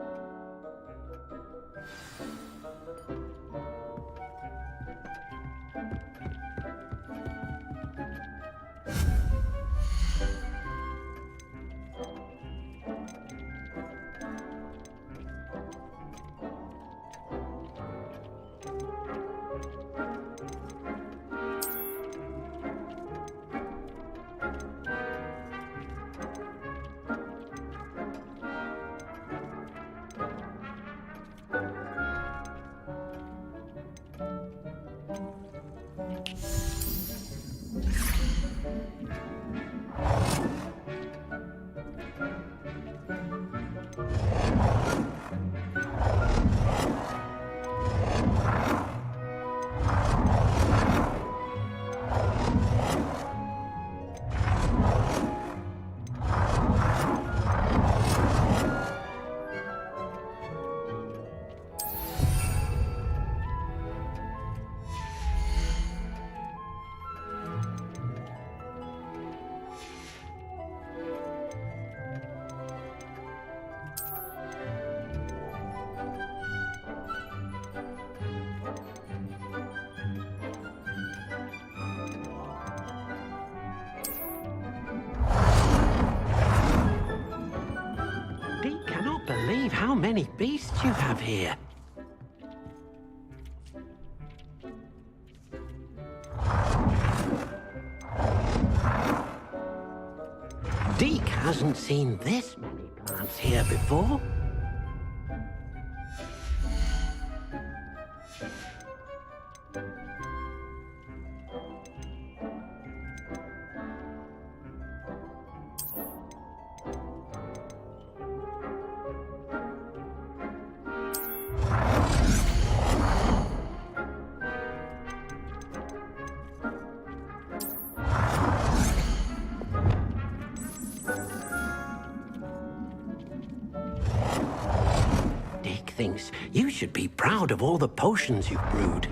how many beasts you have here. Deke hasn't seen this many plants here before. Thinks you should be proud of all the potions you've brewed.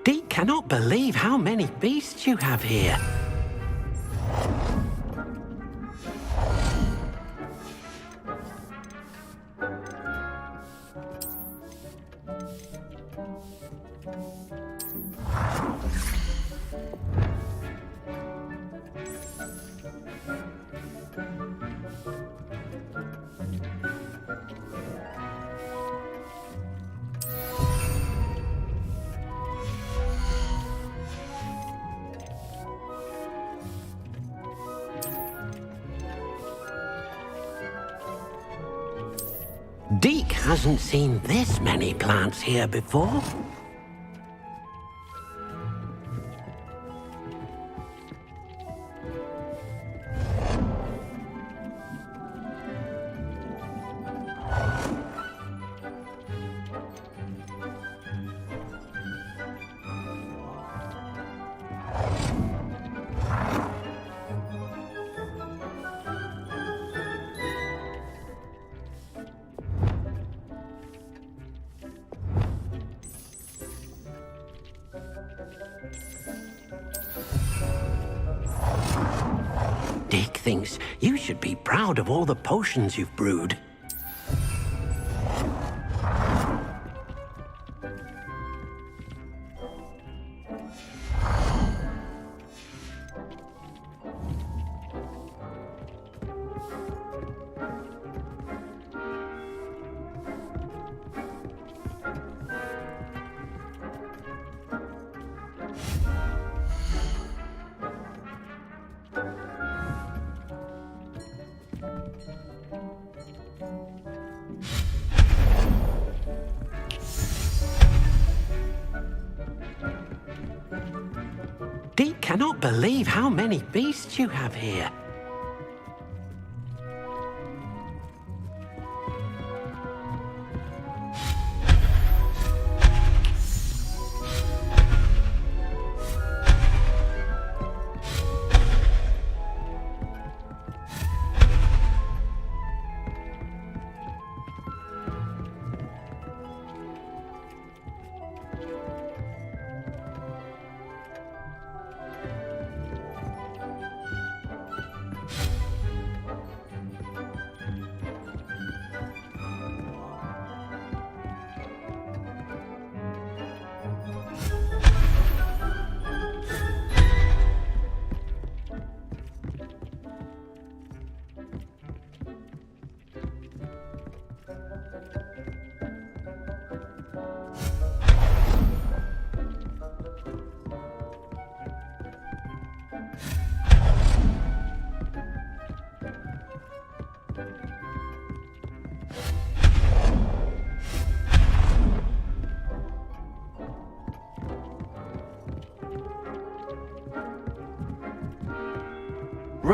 Deke cannot believe how many beasts you have here. Deke hasn't seen this many plants here before. Deke thinks you should be proud of all the potions you've brewed. Deke cannot believe how many beasts you have here.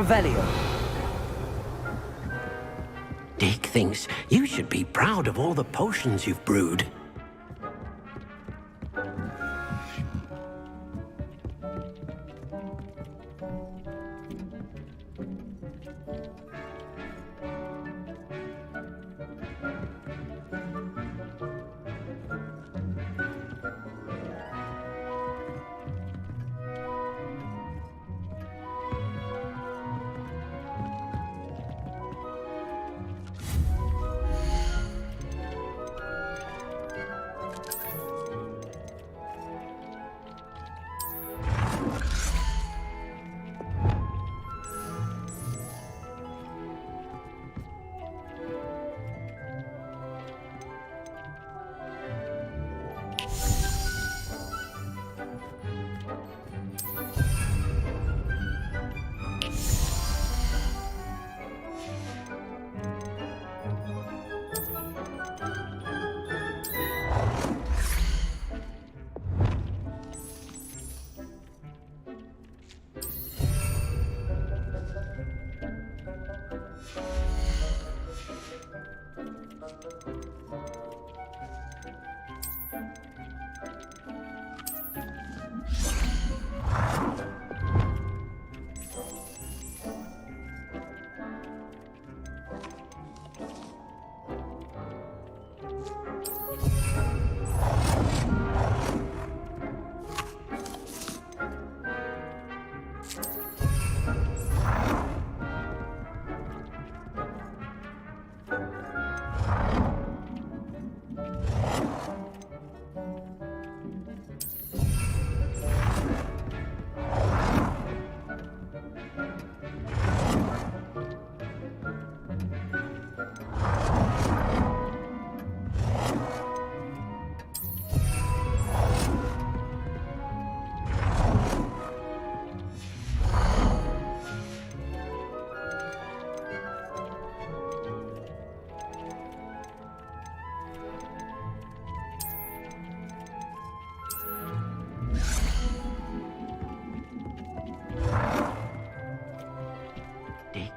Revelio. Dick thinks you should be proud of all the potions you've brewed.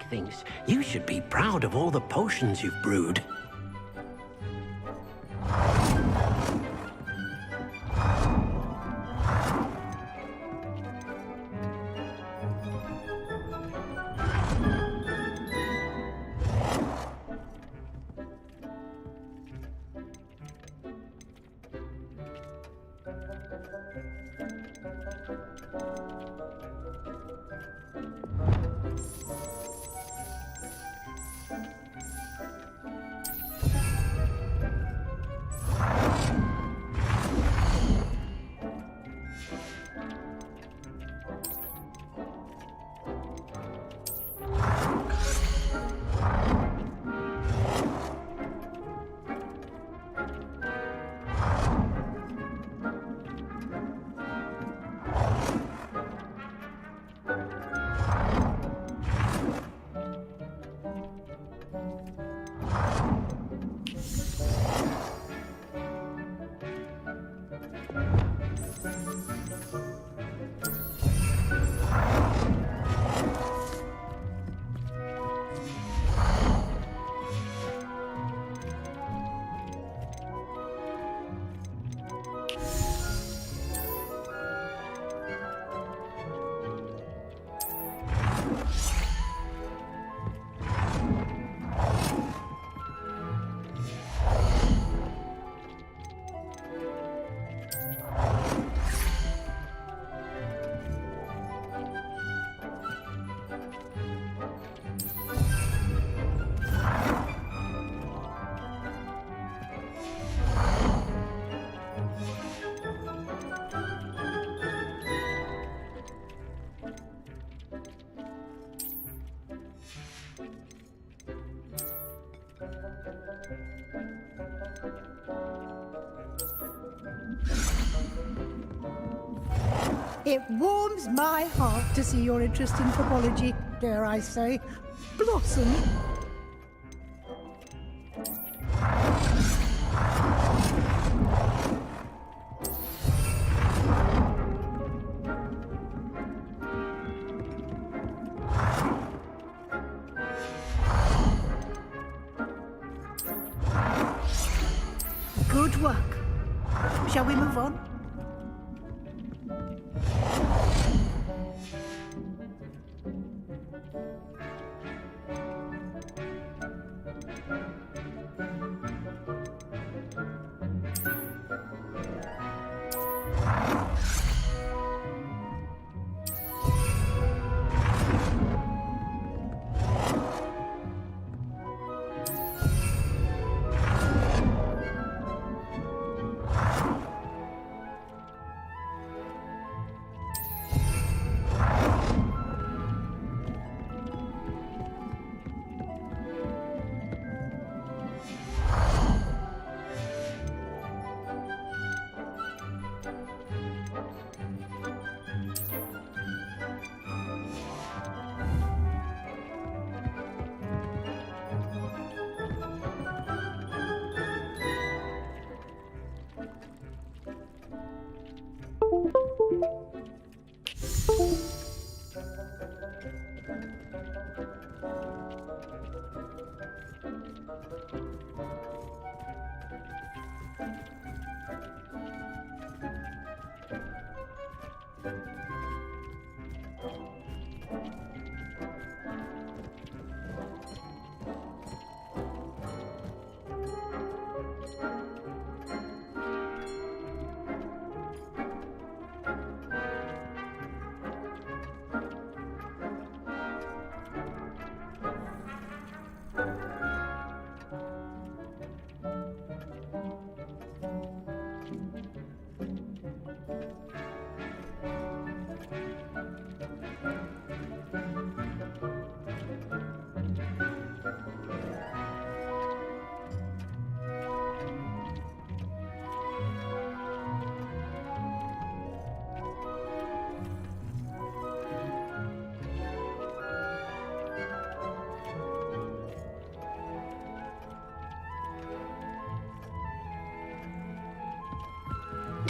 Thinks you should be proud of all the potions you've brewed. It warms my heart to see your interest in phobology, dare I say, blossom. Shall we move on?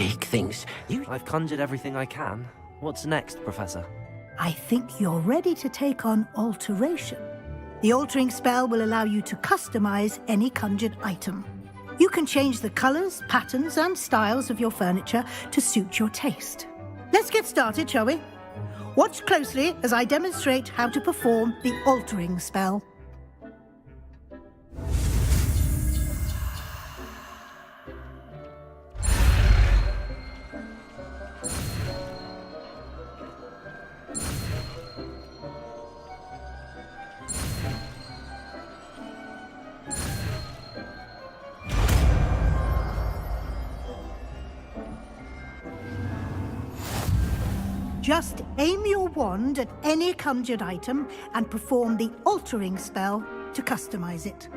Dick thinks you... I've conjured everything I can. What's next, Professor? I think you're ready to take on alteration. The altering spell will allow you to customize any conjured item. You can change the colors, patterns, and styles of your furniture to suit your taste. Let's get started, shall we? Watch closely as I demonstrate how to perform the altering spell. Just aim your wand at any conjured item and perform the altering spell to customize it.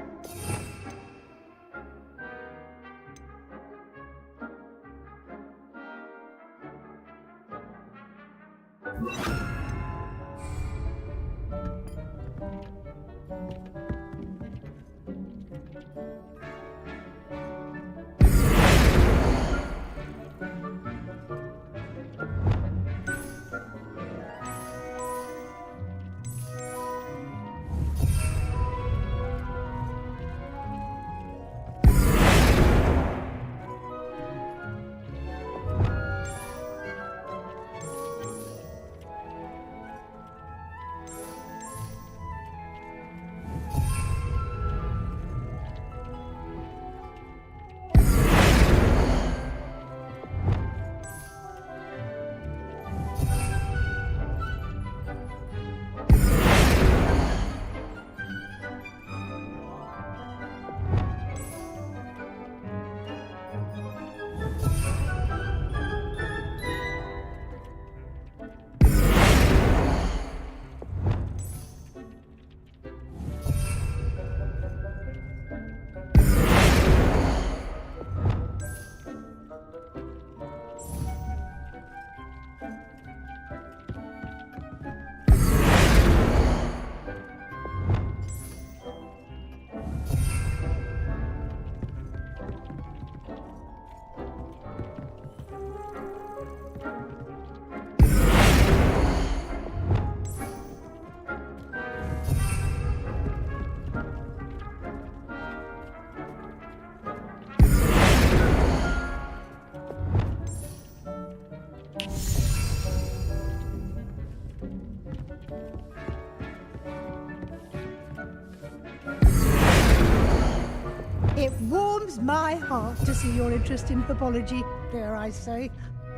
It warms my heart to see your interest in herbology, dare I say,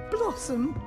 blossom.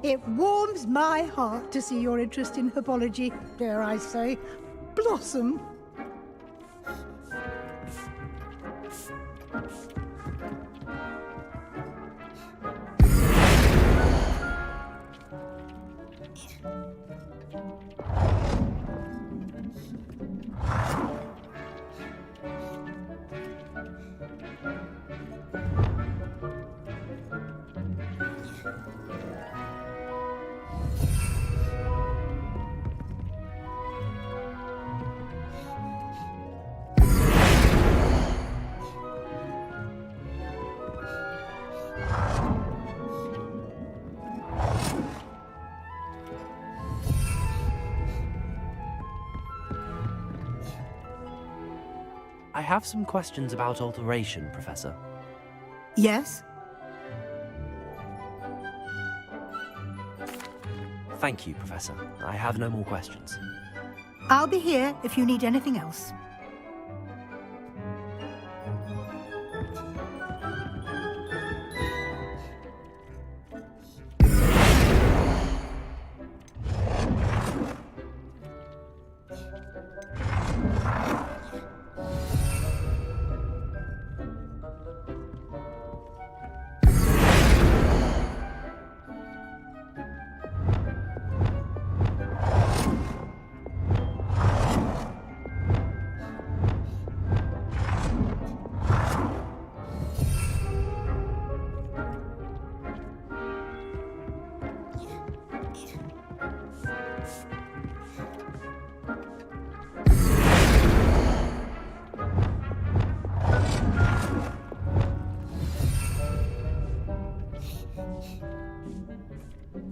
It warms my heart to see your interest in herbology, dare I say, blossom. I have some questions about alteration, Professor. Yes? Thank you, Professor. I have no more questions. I'll be here if you need anything else.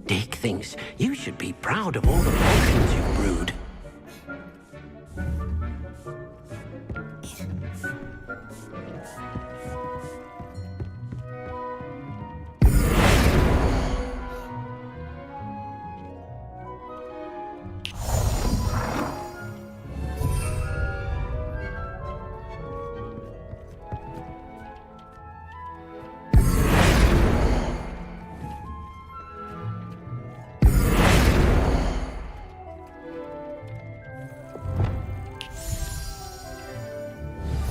Dick thinks you should be proud of all the potions you've brewed.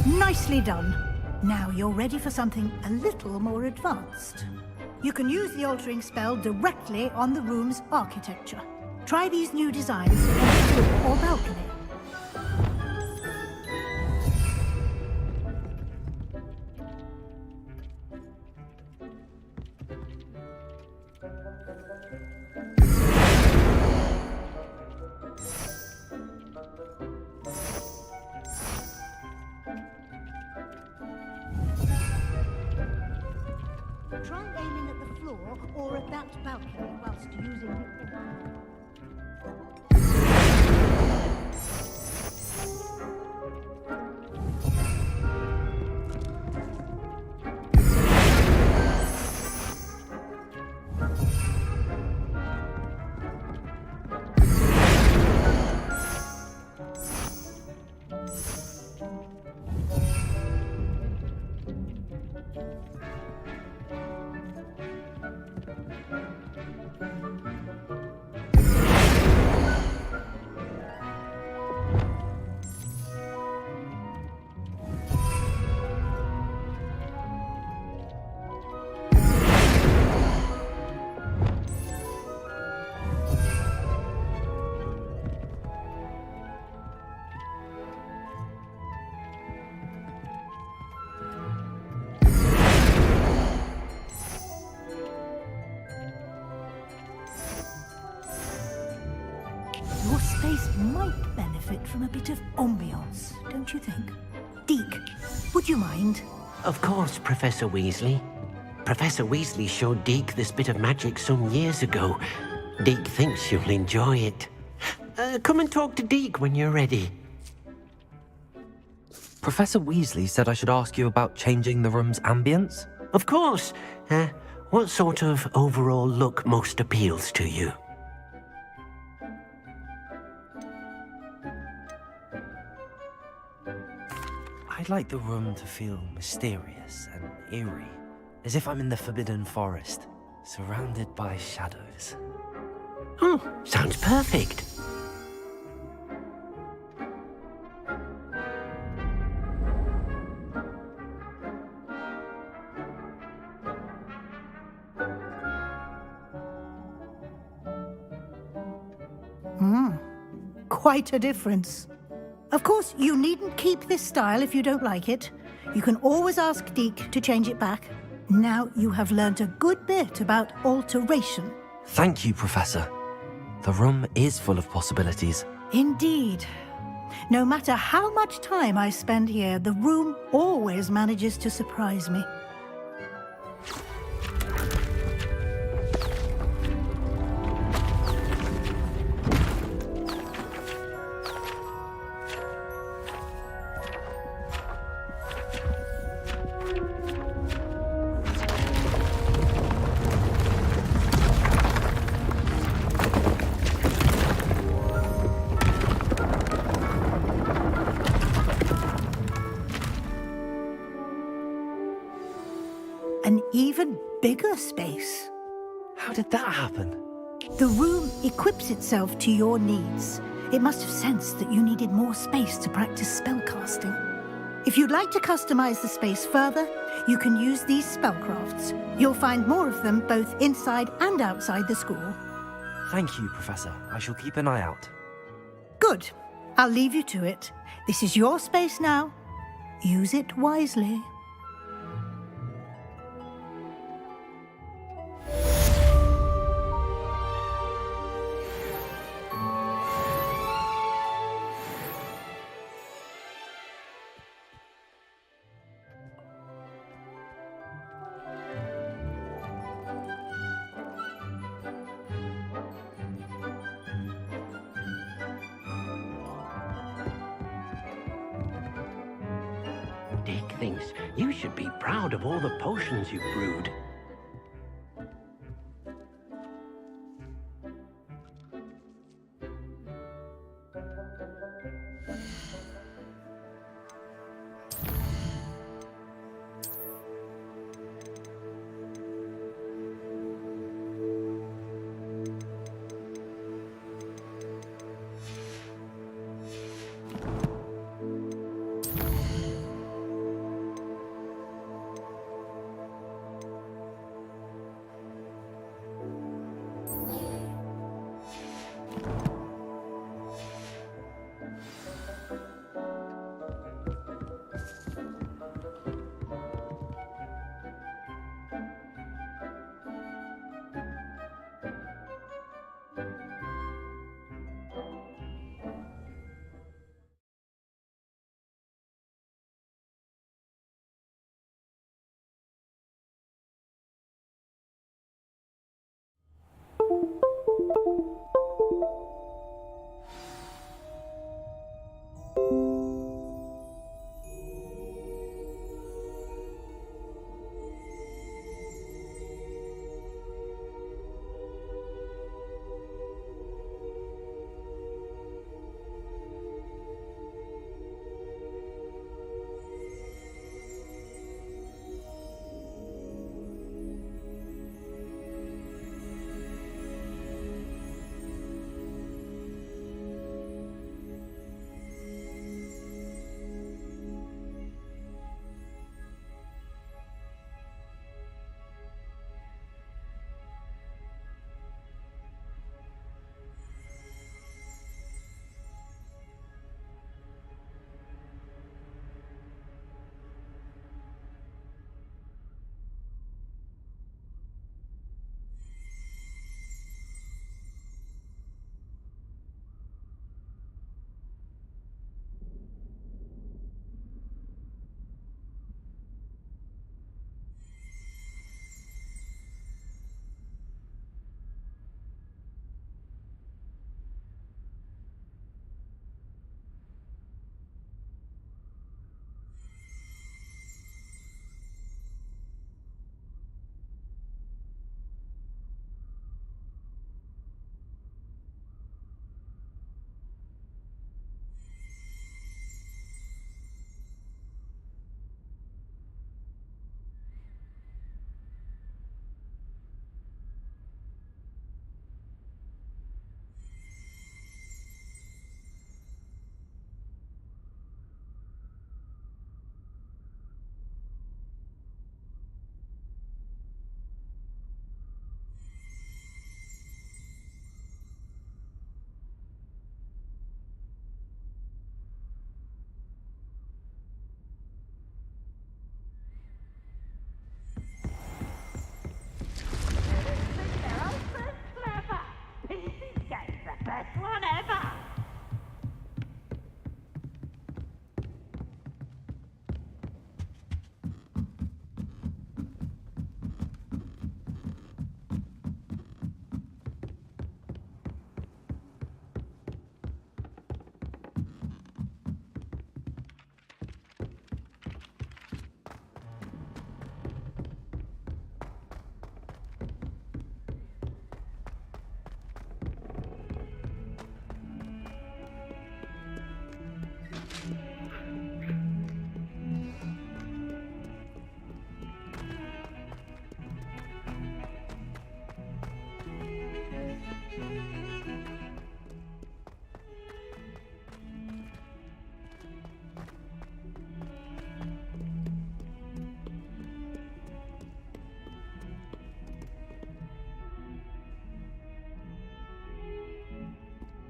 Nicely done. Now you're ready for something a little more advanced. You can use the altering spell directly on the room's architecture. Try these new designs on the floor or balcony. Try aiming at the floor or at that balcony whilst using the... Your space might benefit from a bit of ambiance, don't you think? Deke, would you mind? Of course, Professor Weasley. Professor Weasley showed Deke this bit of magic some years ago. Deke thinks you'll enjoy it. Come and talk to Deke when you're ready. Professor Weasley said I should ask you about changing the room's ambience? Of course. What sort of overall look most appeals to you? I'd like the room to feel mysterious and eerie, as if I'm in the Forbidden Forest, surrounded by shadows. Oh, sounds perfect. Quite a difference. Of course, you needn't keep this style if you don't like it. You can always ask Deke to change it back. Now you have learnt a good bit about alteration. Thank you, Professor. The room is full of possibilities. Indeed. No matter how much time I spend here, the room always manages to surprise me. An even bigger space. How did that happen? The room equips itself to your needs. It must have sensed that you needed more space to practice spellcasting. If you'd like to customize the space further, you can use these spellcrafts. You'll find more of them both inside and outside the school. Thank you, Professor. I shall keep an eye out. Good. I'll leave you to it. This is your space now. Use it wisely. Deke thinks you should be proud of all the potions you've brewed.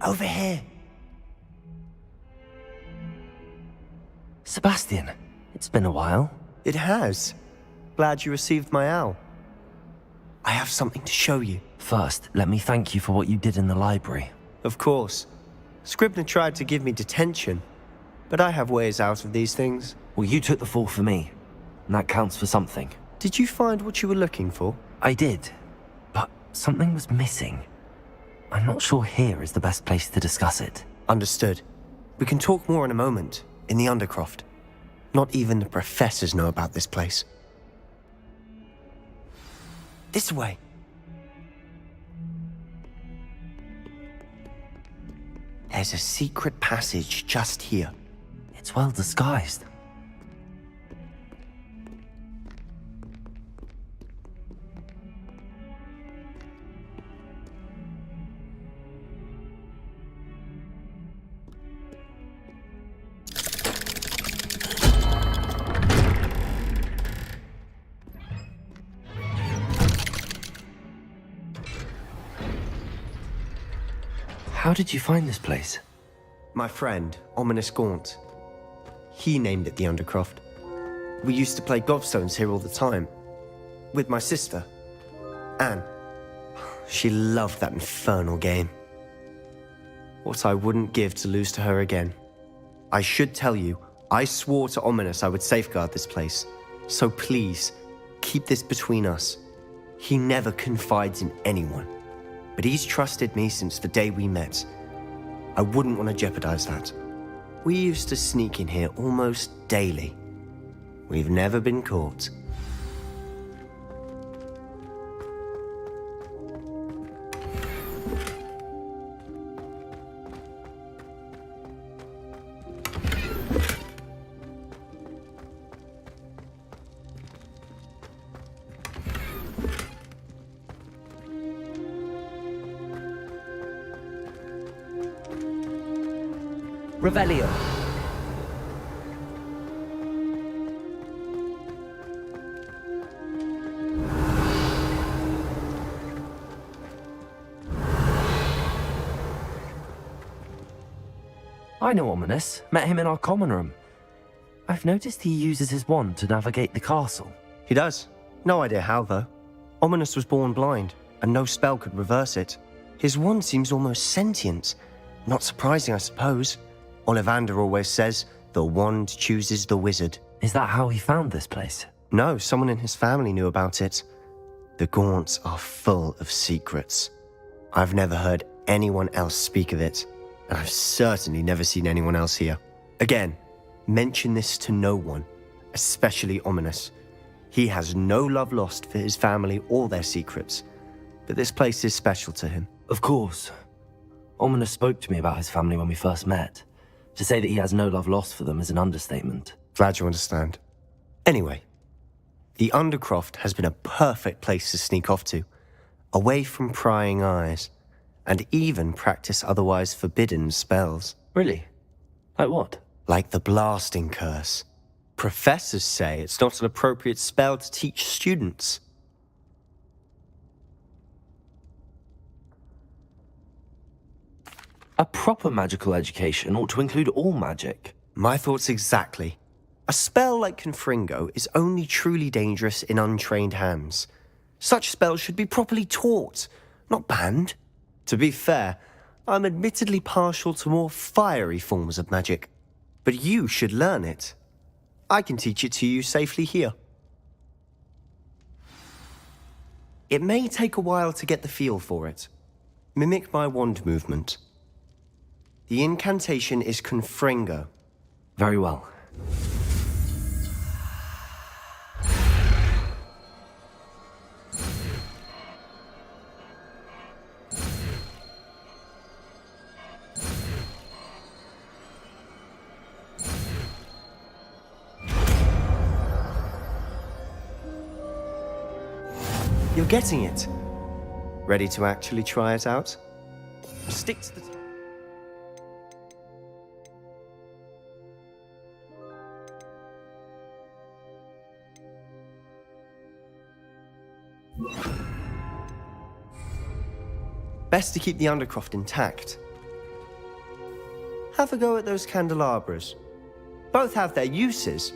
Over here. Sebastian, it's been a while. It has. Glad you received my owl. I have something to show you. First, let me thank you for what you did in the library. Of course. Scribner tried to give me detention, but I have ways out of these things. Well, you took the fall for me, and that counts for something. Did you find what you were looking for? I did, but something was missing. I'm not sure here is the best place to discuss it. Understood. We can talk more in a moment, in the Undercroft. Not even the professors know about this place. This way. There's a secret passage just here. It's well disguised. How did you find this place? My friend, Ominous Gaunt. He named it the Undercroft. We used to play gobstones here all the time. With my sister, Anne. She loved that infernal game. What I wouldn't give to lose to her again. I should tell you, I swore to Ominous I would safeguard this place. So please, keep this between us. He never confides in anyone. But he's trusted me since the day we met. I wouldn't want to jeopardize that. We used to sneak in here almost daily. We've never been caught. Revelio. I know Ominous. Met him in our common room. I've noticed he uses his wand to navigate the castle. He does. No idea how, though. Ominous was born blind, and no spell could reverse it. His wand seems almost sentient. Not surprising, I suppose. Ollivander always says, the wand chooses the wizard. Is that how he found this place? No, someone in his family knew about it. The Gaunts are full of secrets. I've never heard anyone else speak of it, and I've certainly never seen anyone else here. Again, mention this to no one, especially Ominous. He has no love lost for his family or their secrets, but this place is special to him. Of course. Ominous spoke to me about his family when we first met. To say that he has no love lost for them is an understatement. Glad you understand. Anyway, the Undercroft has been a perfect place to sneak off to, away from prying eyes, and even practice otherwise forbidden spells. Really? Like what? Like the blasting curse. Professors say it's not an appropriate spell to teach students. A proper magical education ought to include all magic. My thoughts exactly. A spell like Confringo is only truly dangerous in untrained hands. Such spells should be properly taught, not banned. To be fair, I'm admittedly partial to more fiery forms of magic. But you should learn it. I can teach it to you safely here. It may take a while to get the feel for it. Mimic my wand movement. The incantation is Confringo. Very well. You're getting it. Ready to actually try it out? Stick to the... Best to keep the Undercroft intact. have a go at those candelabras. Both have their uses,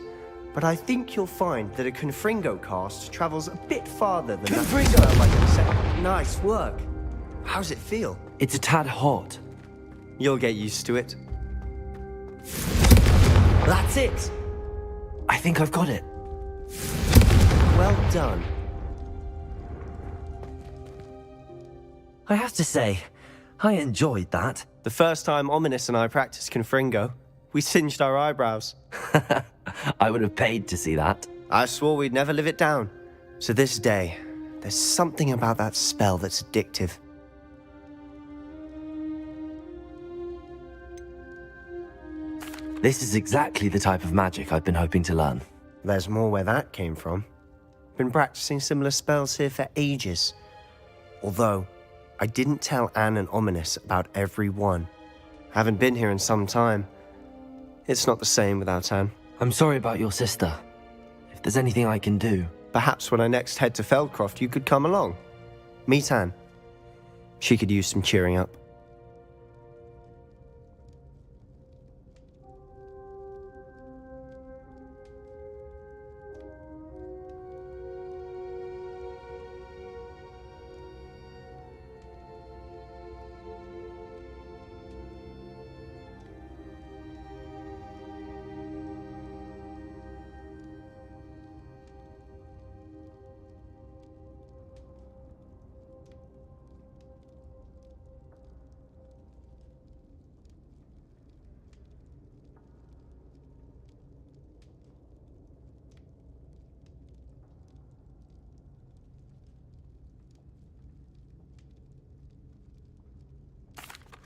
but I think you'll find that a Confringo cast travels a bit farther than Confringo! that. Like I said. Nice work. How's it feel? It's a tad hot. You'll get used to it. That's it! I think I've got it. Well done. I have to say, I enjoyed that. The first time Ominous and I practiced Confringo, we singed our eyebrows. I would have paid to see that. I swore we'd never live it down. So this day, there's something about that spell that's addictive. This is exactly the type of magic I've been hoping to learn. There's more where that came from. Been practicing similar spells here for ages. Although, I didn't tell Anne and Ominous about every one. Haven't been here in some time. It's not the same without Anne. I'm sorry about your sister. If there's anything I can do... Perhaps when I next head to Feldcroft, you could come along. Meet Anne. She could use some cheering up.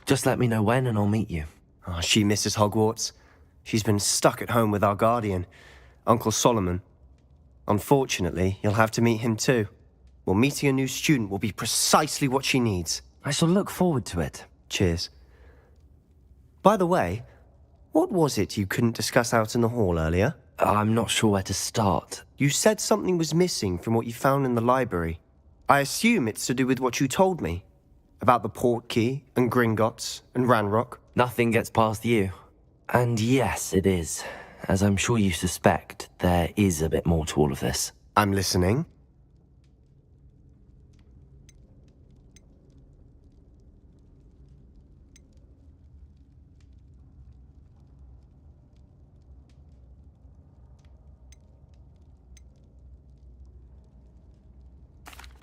Just let me know when and I'll meet you. Oh, she misses Hogwarts. She's been stuck at home with our guardian, Uncle Solomon. Unfortunately, you'll have to meet him too. Well, meeting a new student will be precisely what she needs. I shall look forward to it. Cheers. By the way, what was it you couldn't discuss out in the hall earlier? I'm not sure where to start. You said something was missing from what you found in the library. I assume it's to do with what you told me. About the Portkey, and Gringotts, and Ranrock. Nothing gets past you. And yes, it is. As I'm sure you suspect, there is a bit more to all of this. I'm listening.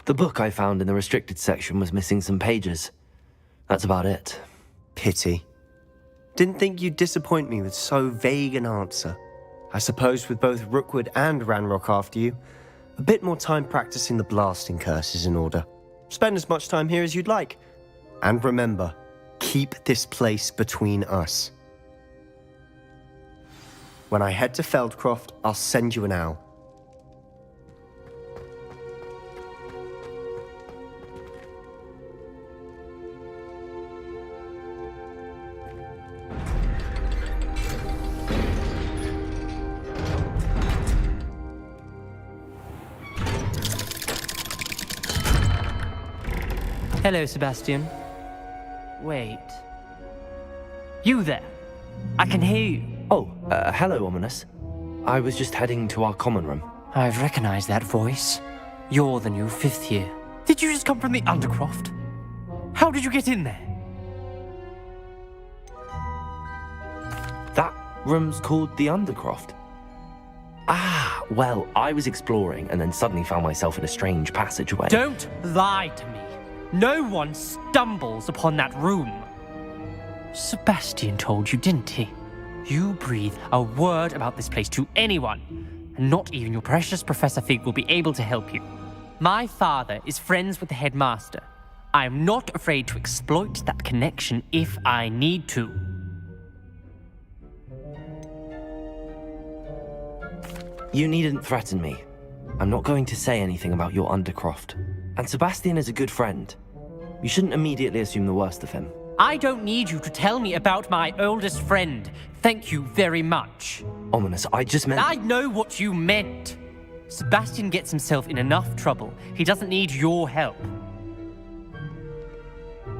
The book I found in the restricted section was missing some pages. That's about it. Pity. Didn't think you'd disappoint me with so vague an answer. I suppose with both Rookwood and Ranrock after you, a bit more time practicing the blasting curse is in order. Spend as much time here as you'd like. And remember, keep this place between us. When I head to Feldcroft, I'll send you an owl. Hello, Sebastian. Wait. You there? I can hear you. Oh, hello, Ominous. I was just heading to our common room. I've recognized that voice. You're the new 5th year. Did you just come from the Undercroft? How did you get in there? That room's called the Undercroft. Ah, well, I was exploring and then suddenly found myself in a strange passageway. Don't lie to me. No one stumbles upon that room. Sebastian told you, didn't he? You breathe a word about this place to anyone, and not even your precious Professor Fig will be able to help you. My father is friends with the headmaster. I am not afraid to exploit that connection if I need to. You needn't threaten me. I'm not going to say anything about your Undercroft. And Sebastian is a good friend. You shouldn't immediately assume the worst of him. I don't need you to tell me about my oldest friend. Thank you very much. Ominous, I just meant... I know what you meant. Sebastian gets himself in enough trouble. He doesn't need your help.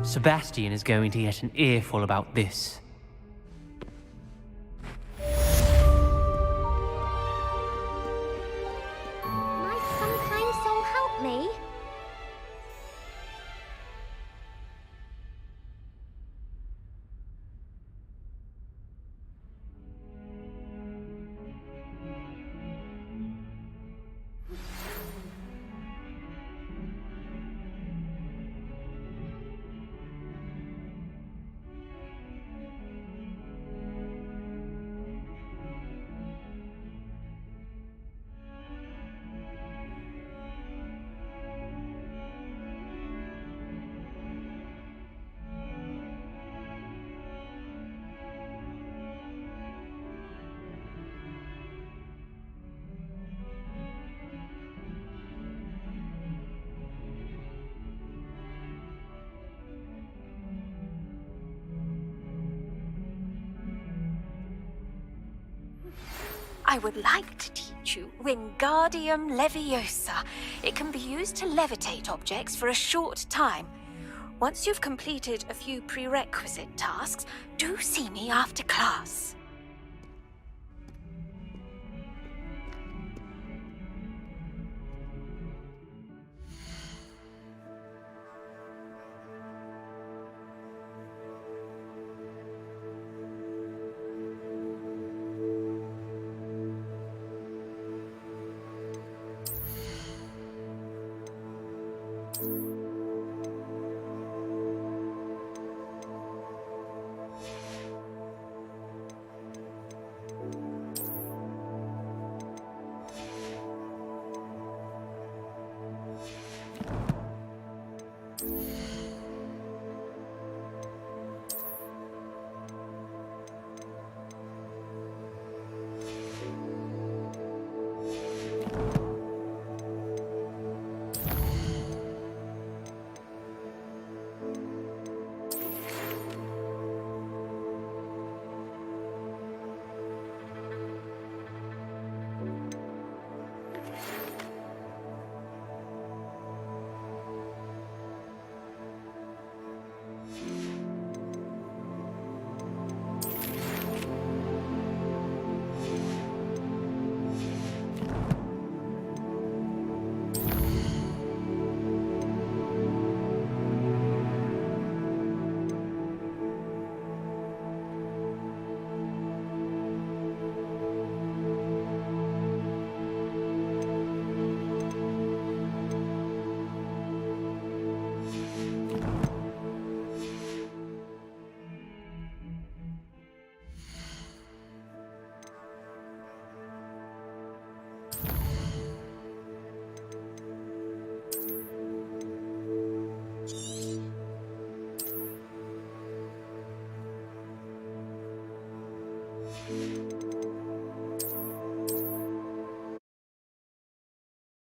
Sebastian is going to get an earful about this. I would like to teach you Wingardium Leviosa. It can be used to levitate objects for a short time. Once you've completed a few prerequisite tasks, do see me after class.